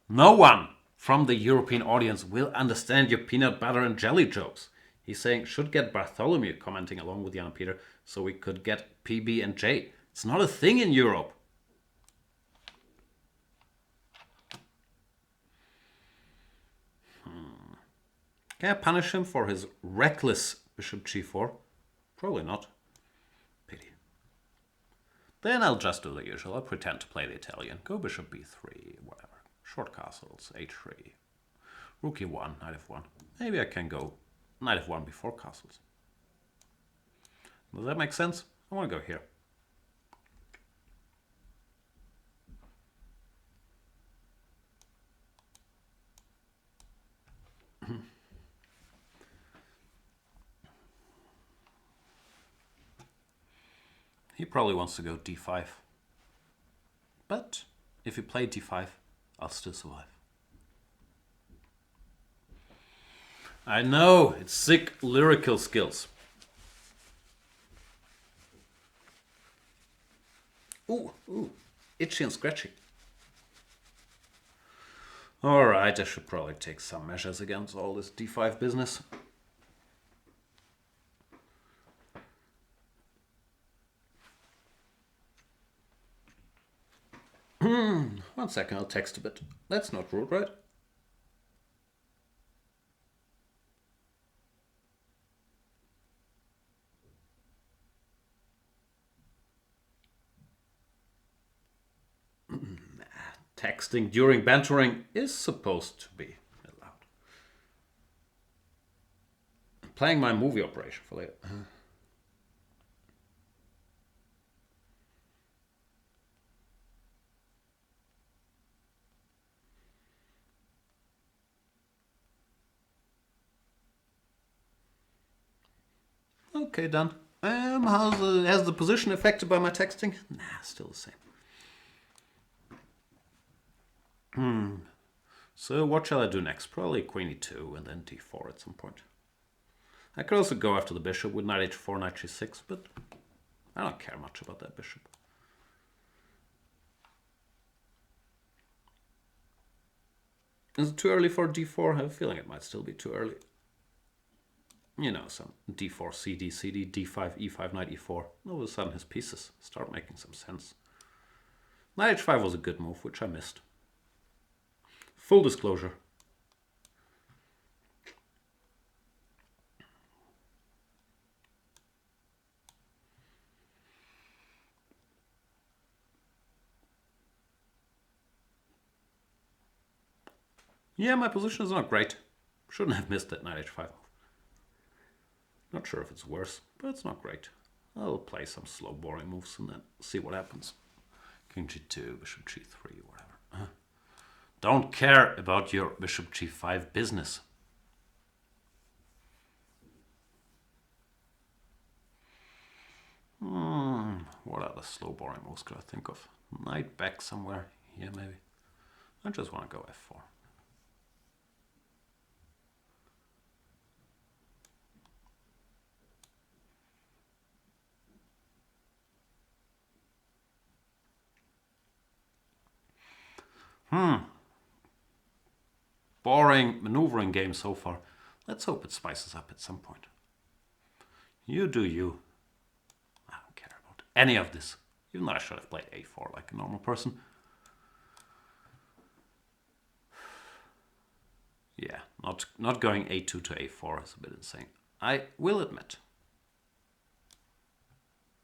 Speaker 1: No one from the European audience will understand your peanut butter and jelly jokes. He's saying, should get Bartholomew commenting along with Jan and Peter so we could get PB and J. It's not a thing in Europe. Can I punish him for his reckless bishop g4? Probably not. Pity. Then I'll just do the usual. I'll pretend to play the Italian. Go bishop b3, whatever. Short castles, h3. Rook e1, knight f1. Maybe I can go knight f1 before castles. Does that make sense? I want to go here. He probably wants to go d5. But if he played d5, I'll still survive. I know, it's sick lyrical skills. Ooh, itchy and scratchy. Alright, I should probably take some measures against all this d5 business. One second, I'll text a bit. That's not rude, right? Texting during bantering is supposed to be allowed. I'm playing my movie operation for later. Okay, done. Has the position affected by my texting? Nah, still the same. So what shall I do next? Probably queen e2 and then d4 at some point. I could also go after the bishop with knight h4, knight g6, but I don't care much about that bishop. Is it too early for d4? I have a feeling it might still be too early. You know, some d4, cd, cd, d5, e5, knight e4. All of a sudden his pieces start making some sense. Knight h5 was a good move, which I missed. Full disclosure. Yeah, my position is not great. Shouldn't have missed that knight h5 move. Not sure if it's worse, but it's not great. I'll play some slow, boring moves and then see what happens. King g2, bishop g3, whatever. Don't care about your bishop g5 business. What other slow, boring moves could I think of? Knight back somewhere here, maybe. I just want to go f4. Boring maneuvering game so far. Let's hope it spices up at some point. You do you. I don't care about any of this. Even though I should have played a4 like a normal person. Yeah, not going a2 to a4 is a bit insane. I will admit.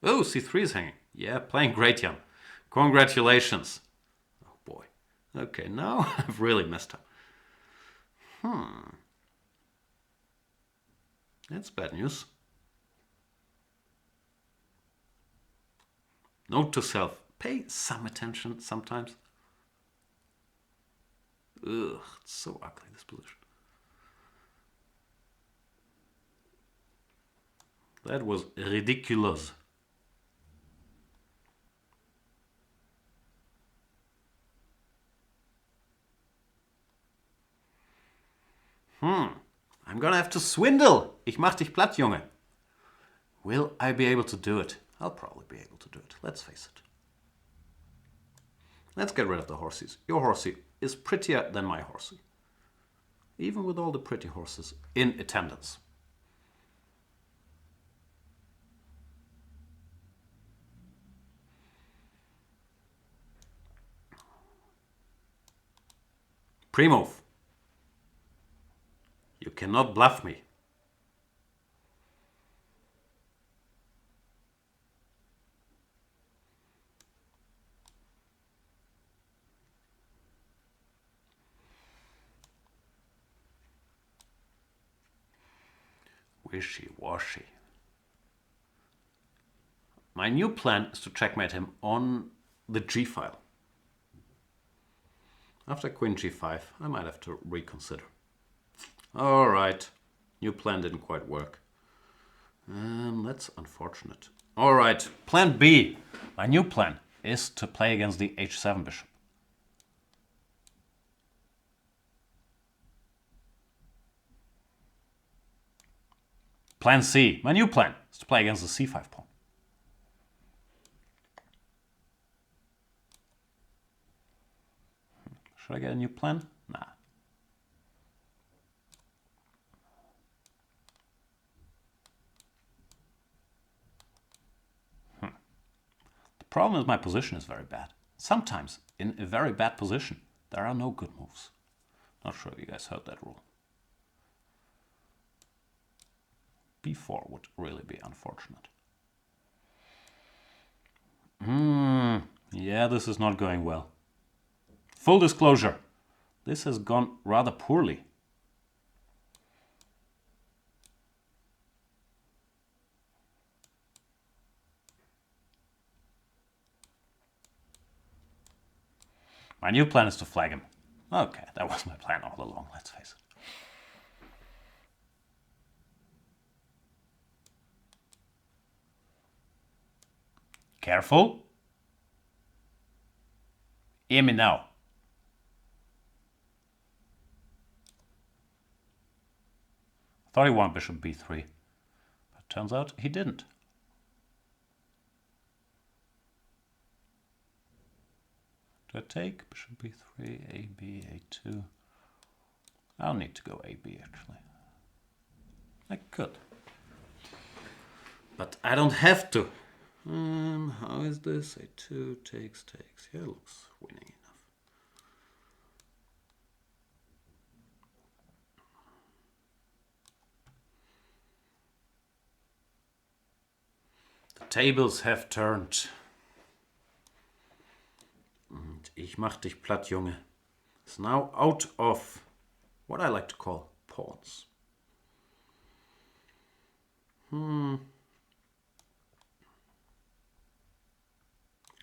Speaker 1: Oh, c3 is hanging. Yeah, playing great, Jan. Congratulations. Oh boy. Okay, now I've really messed up. That's bad news. Note to self, pay some attention sometimes. Ugh, it's so ugly, this position. That was ridiculous. I'm gonna have to swindle. Ich mach dich platt, Junge. Will I be able to do it? I'll probably be able to do it. Let's face it. Let's get rid of the horses. Your horsey is prettier than my horsey. Even with all the pretty horses in attendance. Pre-move. You cannot bluff me. Wishy-washy. My new plan is to checkmate him on the g file. After queen g5, I might have to reconsider. All right, new plan didn't quite work. That's unfortunate. All right, plan B. My new plan is to play against the h7 bishop. Plan C. My new plan is to play against the c5 pawn. Should I get a new plan? Nah. The problem is my position is very bad. Sometimes, in a very bad position, there are no good moves. Not sure if you guys heard that rule. B4 would really be unfortunate. Yeah, this is not going well. Full disclosure, this has gone rather poorly. My new plan is to flag him. Okay, that was my plan all along, let's face it. Careful. Hear me now. Thought he won bishop b3, but turns out he didn't. Do I take bishop b3, ab, a2? I'll need to go ab actually. I could, but I don't have to. How is this? A2 takes. Yeah, looks winning enough. The tables have turned. Und ich mach dich platt, Junge. It's now out of what I like to call pawns.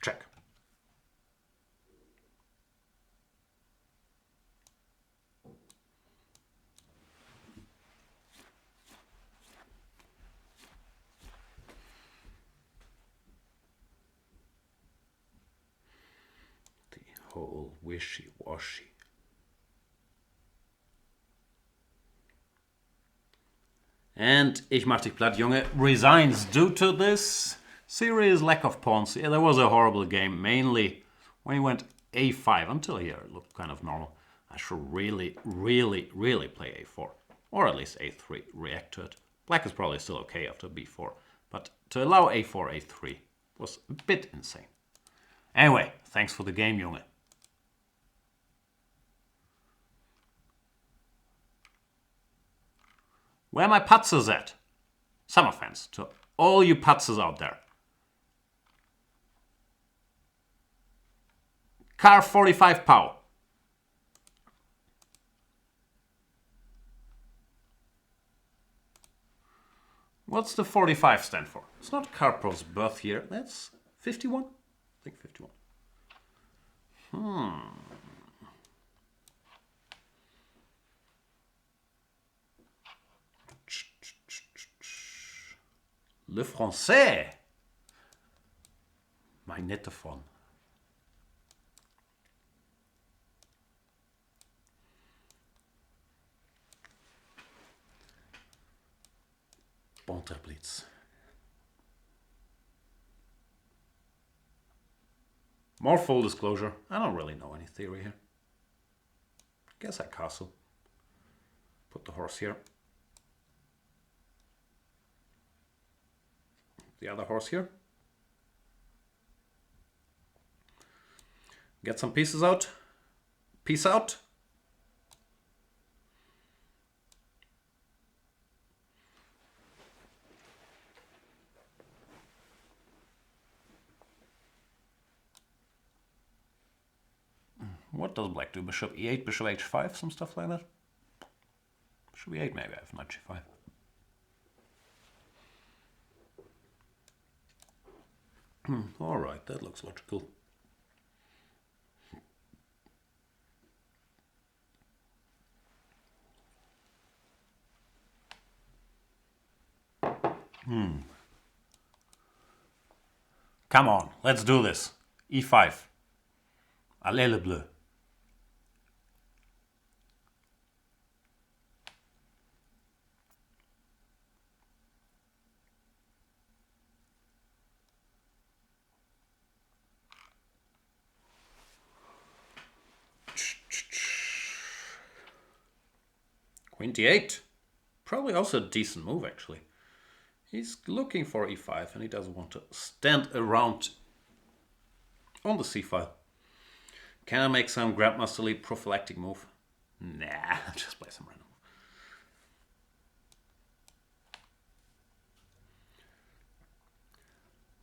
Speaker 1: Check. The whole wishy-washy. And ich mach dich platt, Junge resigns due to this serious lack of pawns. Yeah, that was a horrible game, mainly when he went a5 until here. It looked kind of normal. I should really play a4, or at least a3, react to it. Black is probably still okay after b4, but to allow a4, a3 was a bit insane. Anyway, thanks for the game, Junge. Where are my putzers at? Summer fans, to all you putzers out there. Car 45 pow. What's the 45 stand for? It's not Karpov's birth year. That's 51? I think 51. Le français. Magnétophone. Banter Blitz. More full disclosure. I don't really know any theory here. Guess I castle. Put the horse here. The other horse here. Get some pieces out. Peace out. What does black do? Bishop e8, bishop h5, some stuff like that? Bishop e8 maybe, I have knight g5. Alright, that looks logical. Come on, let's do this. e5. Allez le bleu. Queen d8. Probably also a decent move, actually. He's looking for e5 and he doesn't want to stand around on the c file. Can I make some Grandmaster League prophylactic move? Nah, just play some random move.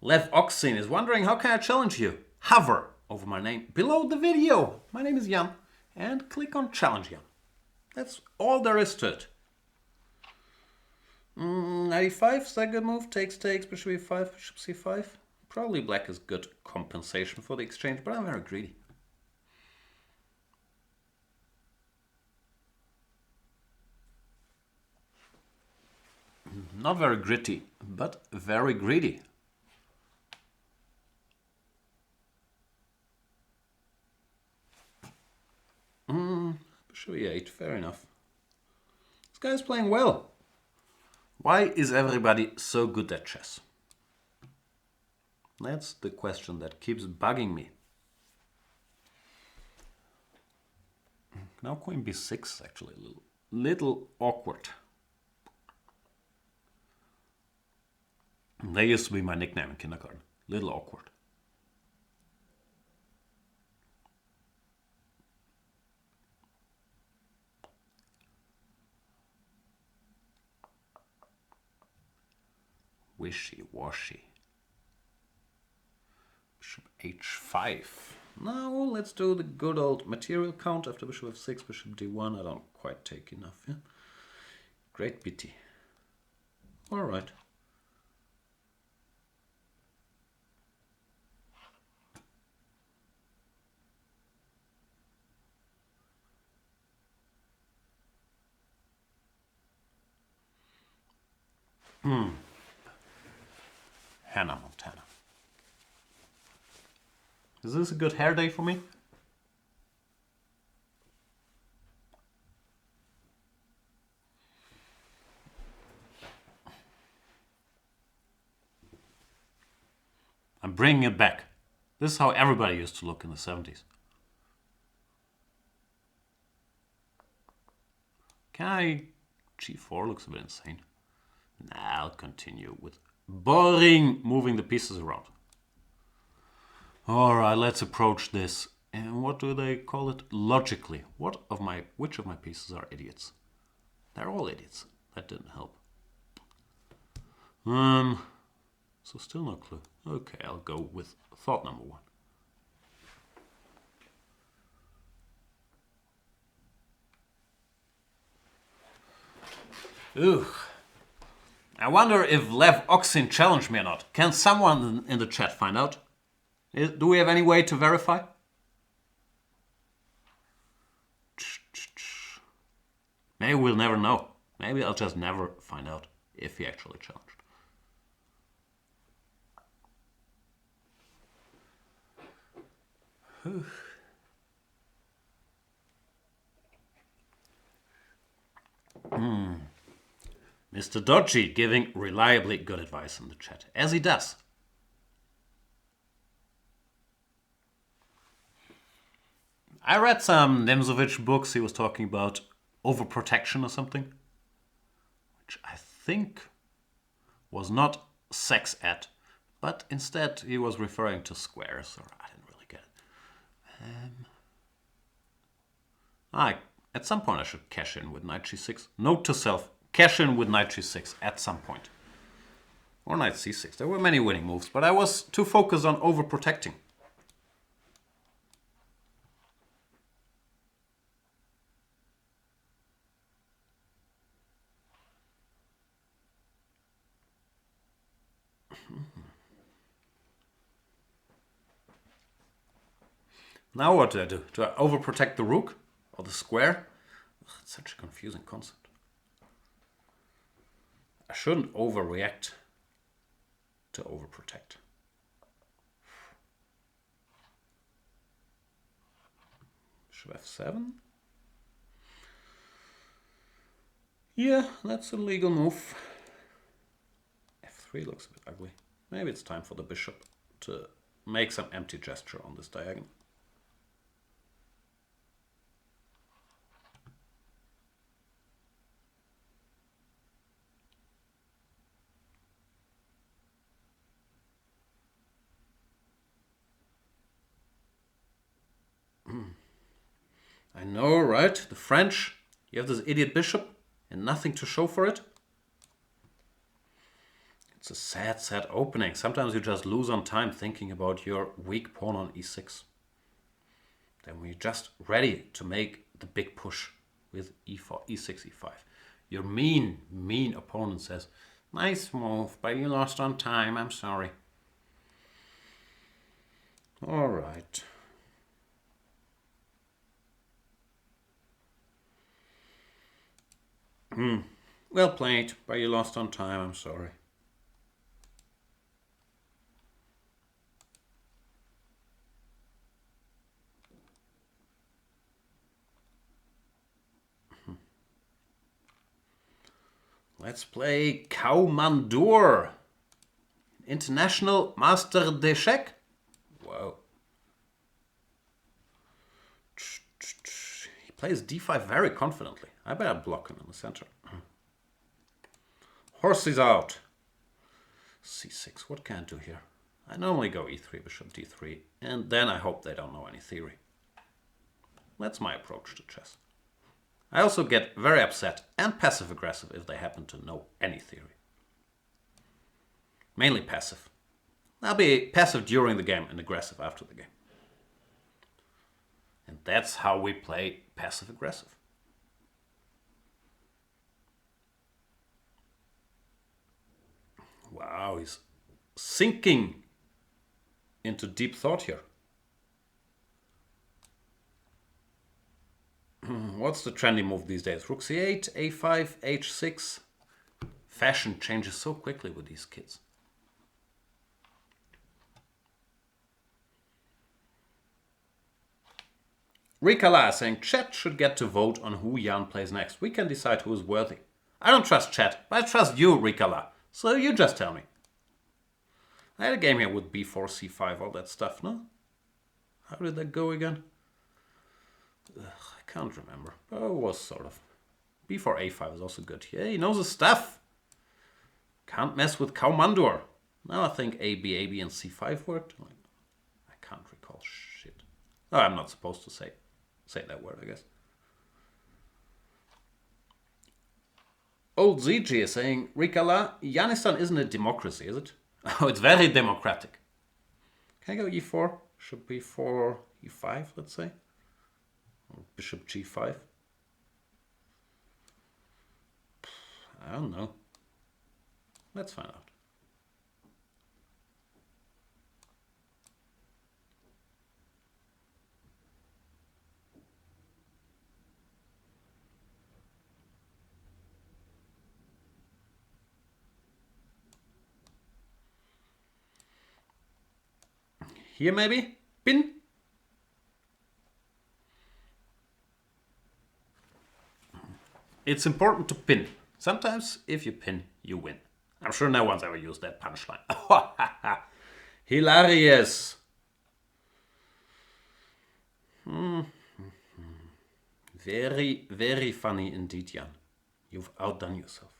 Speaker 1: Lev Oxin is wondering, how can I challenge you? Hover over my name below the video. My name is Jan, and click on challenge Jan. That's all there is to it. 95, is that a good move? Takes, bishop e5, bishop c5. Probably black is good compensation for the exchange, but I'm very greedy. Not very gritty, but very greedy. Bishop e8, fair enough. This guy's playing well. Why is everybody so good at chess? That's the question that keeps bugging me. Now queen b6 is actually a little awkward. That used to be my nickname in kindergarten. Little awkward. Wishy-washy. Bishop h5. Now let's do the good old material count after bishop f6, bishop d1. I don't quite take enough. Yeah? Great pity. All right. Hannah Montana. Is this a good hair day for me? I'm bringing it back. This is how everybody used to look in the 70s. Can I... g4 looks a bit insane. Nah, I'll continue with boring moving the pieces around. Alright, let's approach this. And what do they call it? Logically. Which of my pieces are idiots? They're all idiots. That didn't help. So still no clue. Okay, I'll go with thought number one. Ugh. I wonder if Lev Oxin challenged me or not. Can someone in the chat find out? Do we have any way to verify? Maybe we'll never know. Maybe I'll just never find out if he actually challenged. Mr. Dodgy giving reliably good advice in the chat, as he does. I read some Nemzovich books. He was talking about overprotection or something, which I think was not sex ed, but instead he was referring to squares, or I didn't really get it. At some point I should cash in with knight g6. Note to self, cash in with knight g6 at some point. Or knight c6. There were many winning moves, but I was too focused on overprotecting. Now what do I do? Do I overprotect the rook or the square? Ugh, it's such a confusing concept. I shouldn't overreact to overprotect. Bishop f7. Yeah, that's a legal move. f3 looks a bit ugly. Maybe it's time for the bishop to make some empty gesture on this diagonal. I know, right? The French. You have this idiot bishop and nothing to show for it. It's a sad, sad opening. Sometimes you just lose on time thinking about your weak pawn on e6. Then we're just ready to make the big push with e4, e6, e5. Your mean opponent says, nice move, but you lost on time, I'm sorry. All right. Well played, but you lost on time, I'm sorry. Let's play Kaumandur. International Master d'Échec. Wow. He plays d5 very confidently. I better block him in the center. Horse is out. c6, what can I do here? I normally go e3, bishop d3, and then I hope they don't know any theory. That's my approach to chess. I also get very upset and passive-aggressive if they happen to know any theory. Mainly passive. I'll be passive during the game and aggressive after the game. And that's how we play passive-aggressive. Wow, he's sinking into deep thought here. What's the trendy move these days? Rook c8, a5, h6. Fashion changes so quickly with these kids. Rikala saying chat should get to vote on who Jan plays next. We can decide who is worthy. I don't trust chat, but I trust you, Rikala. So you just tell me. I had a game here with b4, c5, all that stuff, no? How did that go again? Ugh, I can't remember. Oh, it was sort of. b4, a5 is also good. Yeah, he knows his stuff. Can't mess with Kaumandur. Now I think a, b, and c5 worked. I can't recall shit. Oh, I'm not supposed to say that word, I guess. Old ZG is saying, Rikala, Yanistan isn't a democracy, is it? Oh, it's very democratic. Can I go e4? Should be 4, e5, let's say. Or bishop g5. I don't know. Let's find out. Here maybe? Pin? It's important to pin. Sometimes if you pin, you win. I'm sure no one's ever used that punchline. Hilarious. Very, very funny indeed, Jan. You've outdone yourself.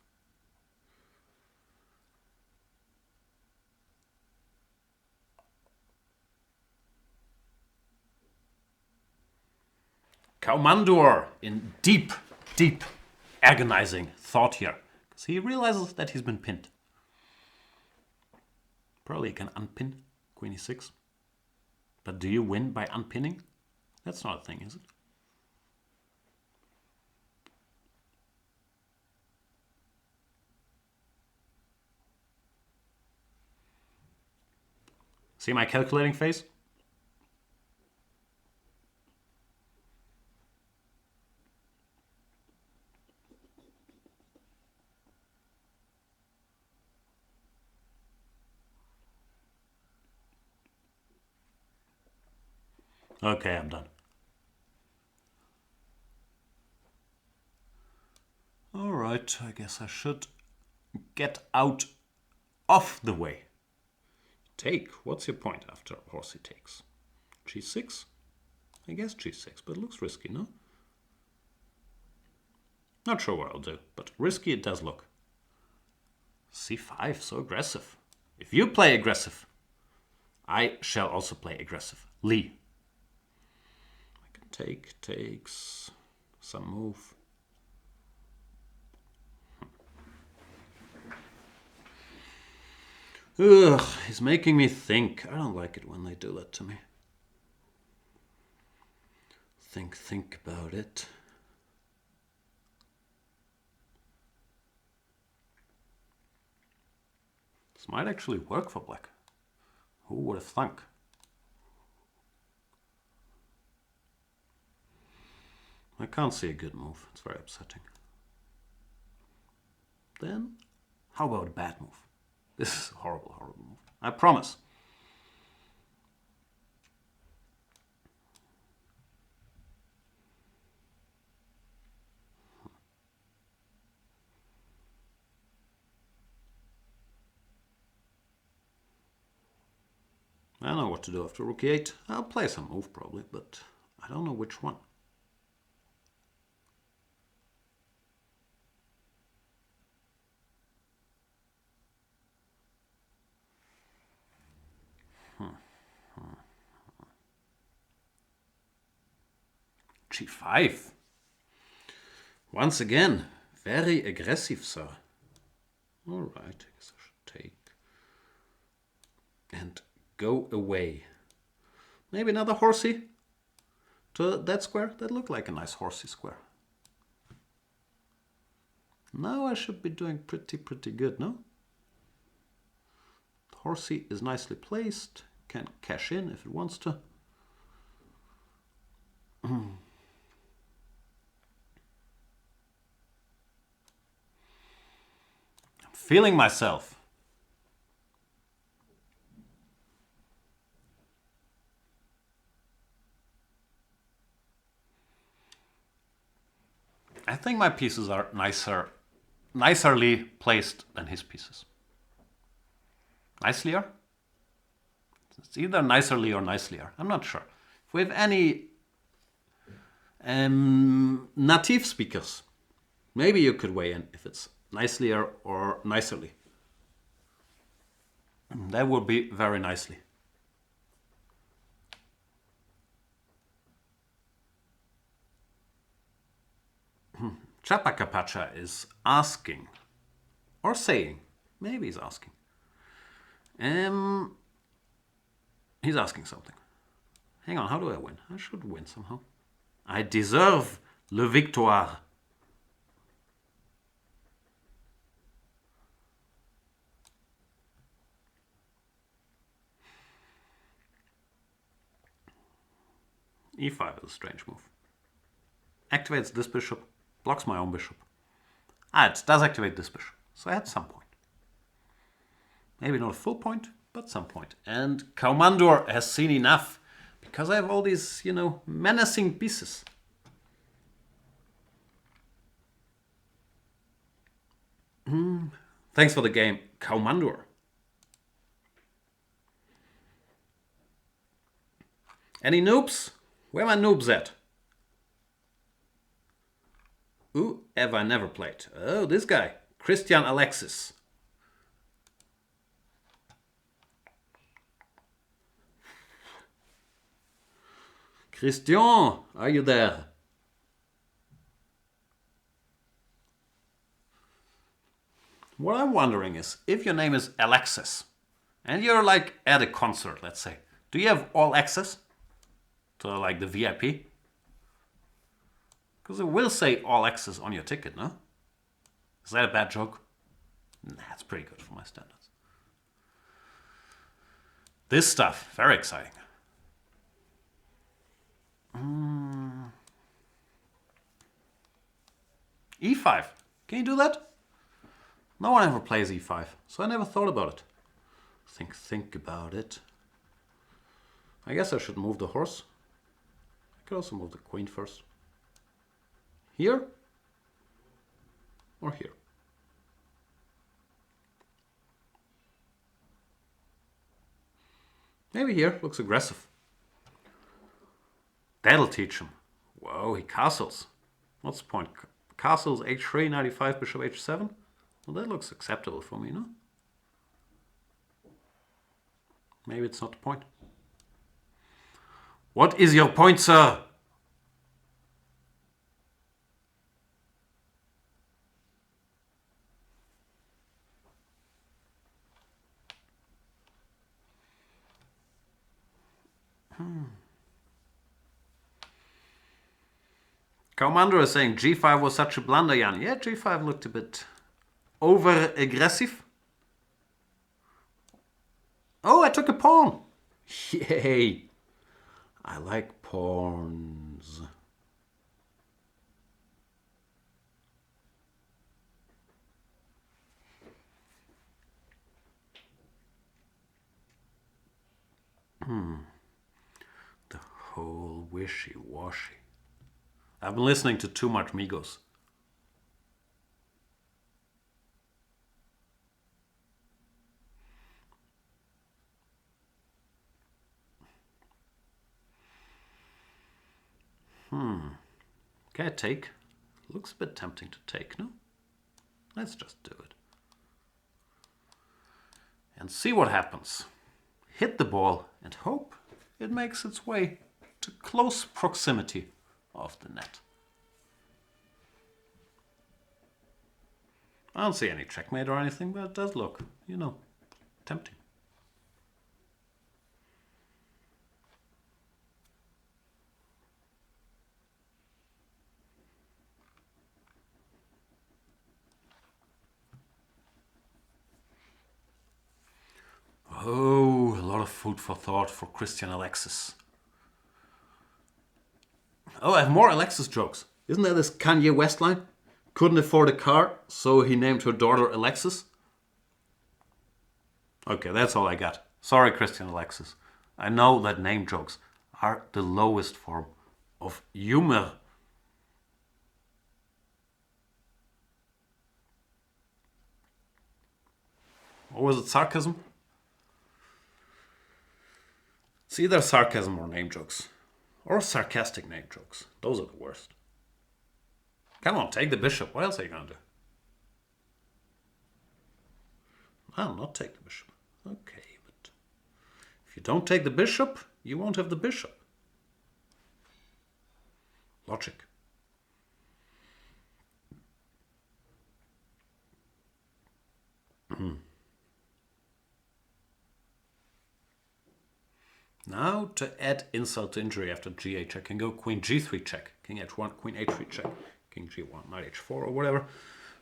Speaker 1: Kaumandur in deep, agonizing thought here. Because he realizes that he's been pinned. Probably he can unpin queen e6. But do you win by unpinning? That's not a thing, is it? See my calculating face? Okay, I'm done. All right, I guess I should get out of the way. Take. What's your point after horse he takes? g6? I guess g6, but it looks risky, no? Not sure what I'll do, but risky it does look. c5, so aggressive. If you play aggressive, I shall also play aggressive. Lee. I can Take, takes, some move. Ugh, he's making me think. I don't like it when they do that to me. Think about it. This might actually work for black. Who would have thunk? I can't see a good move. It's very upsetting. Then, how about a bad move? This is a horrible, horrible move. I promise. I know what to do after rook e8. I'll play some move probably, but I don't know which one. G5. Once again, very aggressive, sir. All right, I guess I should take and go away. Maybe another horsey to that square. That looked like a nice horsey square. Now I should be doing pretty good, no? The horsey is nicely placed. Can cash in if it wants to. I'm feeling myself. I think my pieces are nicerly placed than his pieces. Nicelier? It's either nicerly or nicelier. I'm not sure. If we have any native speakers, maybe you could weigh in if it's nicelier or nicerly. That would be very nicely. Chapakapacha is asking, or saying, maybe he's asking. He's asking something. Hang on, how do I win? I should win somehow. I deserve le victoire. E5 is a strange move. Activates this bishop, blocks my own bishop. It does activate this bishop, so I had some point. Maybe not a full point, but some point. And Kaumandur has seen enough, because I have all these, menacing pieces. Thanks for the game, Kaumandur. Any noobs? Where are my noobs at? Who have I never played? Oh, this guy, Christian Alexis. Christian, are you there? What I'm wondering is, if your name is Alexis, and you're like at a concert, let's say, do you have all access to like the VIP? Because it will say all access on your ticket, no? Is that a bad joke? Nah, it's pretty good for my standards. This stuff, very exciting. E5. Can you do that? No one ever plays E5, so I never thought about it. Think about it. I guess I should move the horse. I could also move the queen first. Here? Or here? Maybe here. Looks aggressive. That'll teach him. Whoa, he castles. What's the point? Castles h3, knight e5, bishop h7? Well, that looks acceptable for me, no? Maybe it's not the point. What is your point, sir? Commander is saying g5 was such a blunder, Jan. Yeah, g5 looked a bit over-aggressive. Oh, I took a pawn. Yay. I like pawns. The whole wishy-washy. I've been listening to too much Migos. Okay, take. Looks a bit tempting to take, no? Let's just do it. And see what happens. Hit the ball and hope it makes its way to close proximity of the net. I don't see any checkmate or anything, but it does look, you know, tempting. Oh, a lot of food for thought for Christian Alexis. Oh, I have more Alexis jokes. Isn't there this Kanye West line? Couldn't afford a car, so he named her daughter Alexis. Okay, that's all I got. Sorry, Christian Alexis. I know that name jokes are the lowest form of humor. Or was it sarcasm? It's either sarcasm or name jokes. Or sarcastic name jokes. Those are the worst. Come on, take the bishop. What else are you going to do? I'll not take the bishop. Okay, but if you don't take the bishop, you won't have the bishop. Logic. Now to add insult to injury after g8 check, can go queen g3 check, king h1, queen h3 check, king g1, knight h4 or whatever.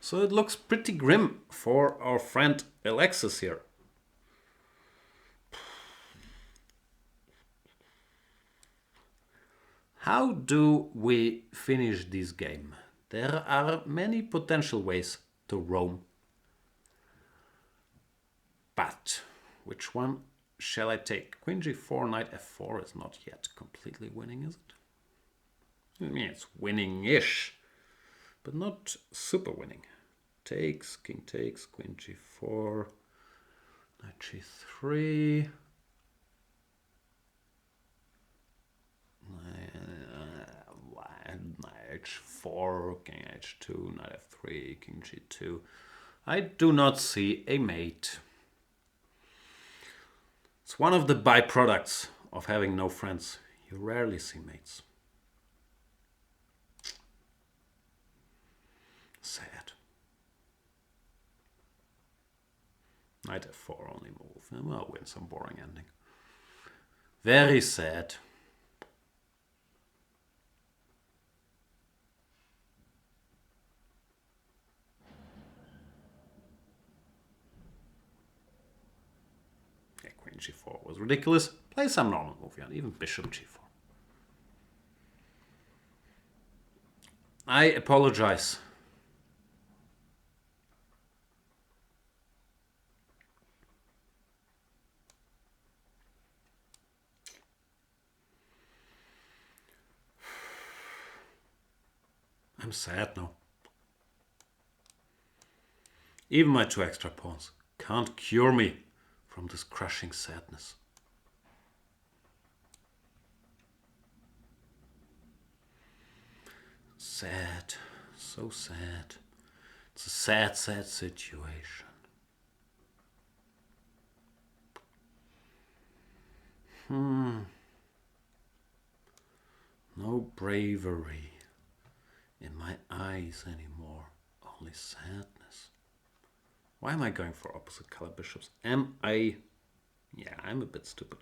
Speaker 1: So it looks pretty grim for our friend Alexis here. How do we finish this game? There are many potential ways to roam. But which one shall I take? Queen g4, knight f4 is not yet completely winning, is it? I mean, it's winning-ish, but not super winning. Takes, king takes, queen g4, knight g3, knight h4, king h2, knight f3, king g2. I do not see a mate. It's one of the byproducts of having no friends. You rarely see mates. Sad. Knight f4 only move. And I'll win some boring ending. Very sad. Queen g4 was ridiculous. Play some normal move, yeah, even bishop g4. I apologize. I'm sad now. Even my 2 extra pawns can't cure me from this crushing sadness. Sad, so sad. It's a sad, sad situation. No bravery in my eyes anymore, only sadness. Why am I going for opposite color bishops? Am I... Yeah, I'm a bit stupid.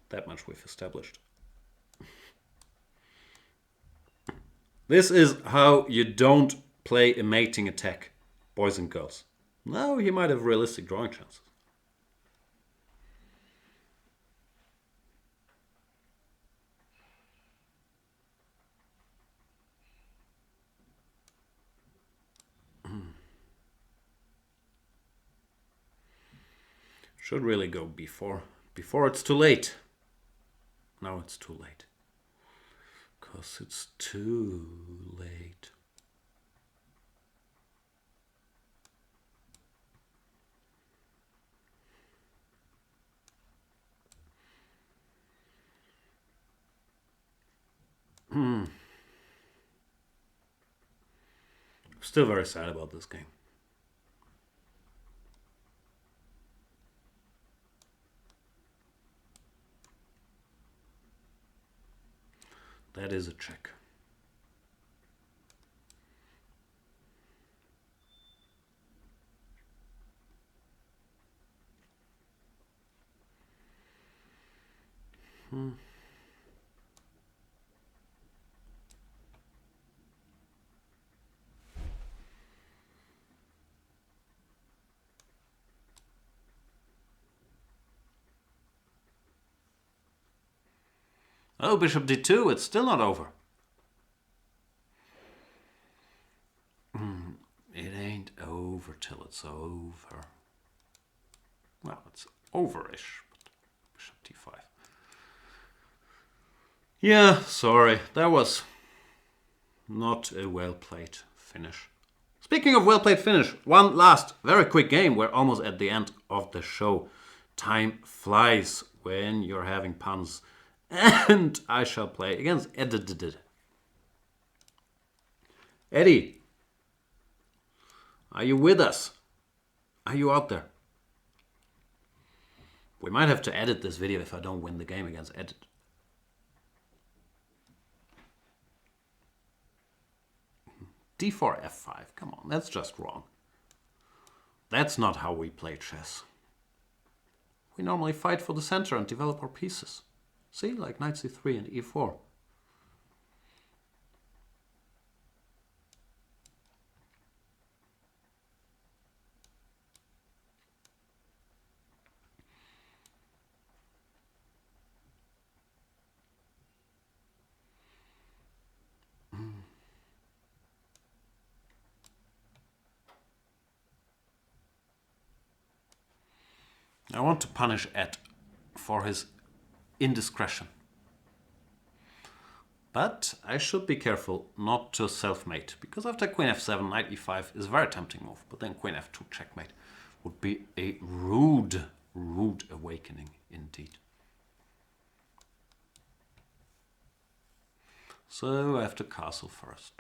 Speaker 1: That much we've established. This is how you don't play a mating attack, boys and girls. Now he might have realistic drawing chances. Should really go before it's too late. Now it's too late. Because it's too late. Still very sad about this game. That is a check. Oh, bishop d2, it's still not over. It ain't over till it's over. Well, it's overish. Bishop d5. Yeah, sorry. That was not a well-played finish. Speaking of well-played finish, one last very quick game. We're almost at the end of the show. Time flies when you're having puns. And I shall play against Eddie. Are you with us? Are you out there? We might have to edit this video if I don't win the game against Edit. d4, f5. Come on, that's just wrong. That's not how we play chess. We normally fight for the center and develop our pieces. See, like knight c3 and e4. I want to punish Ed for his indiscretion. But I should be careful not to self-mate, because after queen f7, knight e5 is a very tempting move, but then queen f2 checkmate would be a rude awakening indeed. So I have to castle first.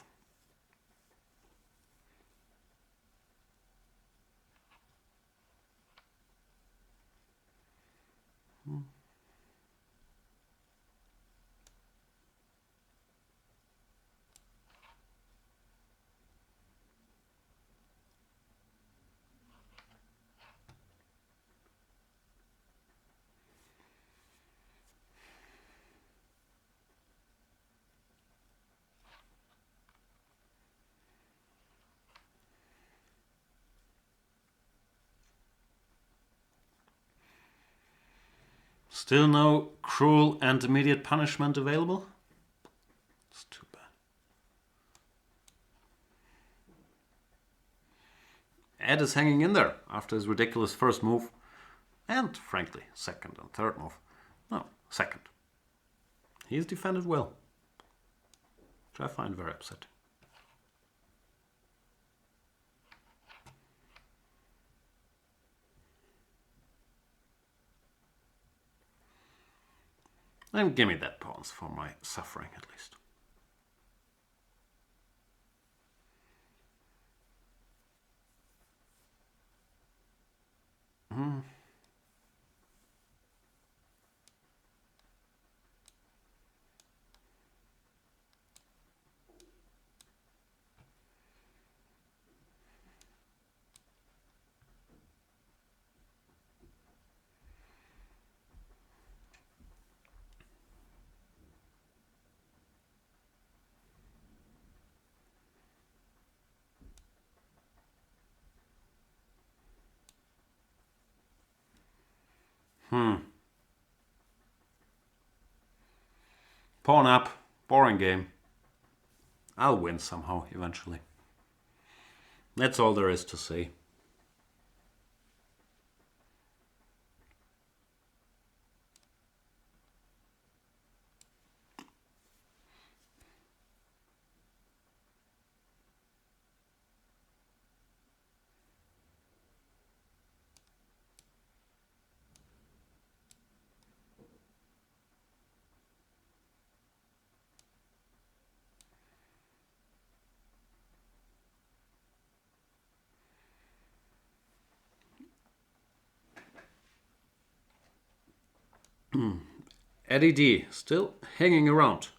Speaker 1: Still no cruel and immediate punishment available? It's too bad. Ed is hanging in there after his ridiculous first move. And, frankly, second and third move. No, second. He's defended well. Which I find very upsetting. And give me that pawns for my suffering, at least. Pawn up. Boring game. I'll win somehow, eventually. That's all there is to say. Eddie D still hanging around.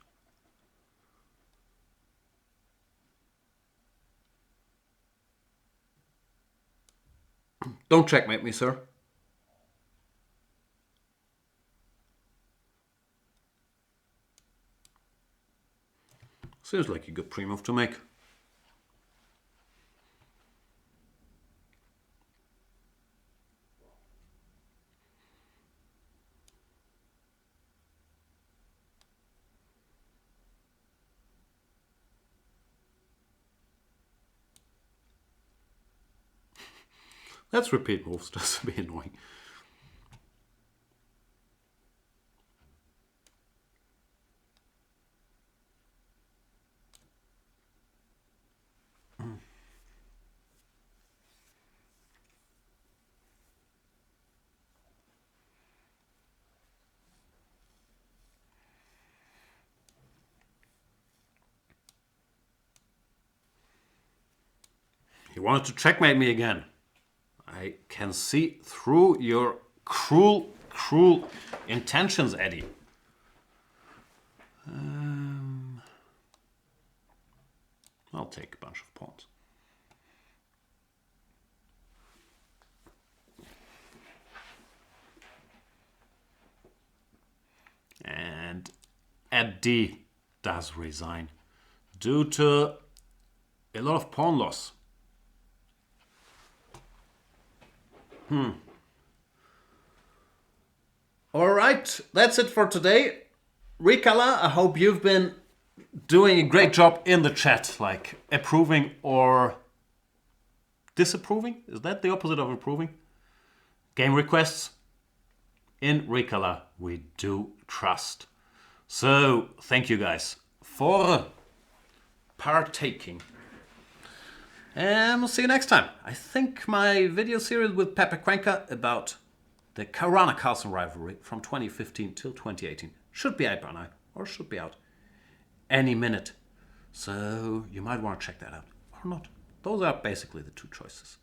Speaker 1: Don't checkmate me, sir. Seems like a good pre-move to make. Let's repeat moves just to be annoying. He wanted to checkmate me again. I can see through your cruel, cruel intentions, Eddie. I'll take a bunch of pawns. And Eddie does resign due to a lot of pawn loss. All right, that's it for today. Ricola, I hope you've been doing a great job in the chat, like approving or disapproving. Is that the opposite of approving? Game requests. In Ricola, we do trust. So, thank you guys for partaking. And we'll see you next time. I think my video series with Pepe Cuenca about the Caruana-Carlsen rivalry from 2015 till 2018 should be out by now, or should be out any minute. So you might want to check that out, or not. Those are basically the two choices.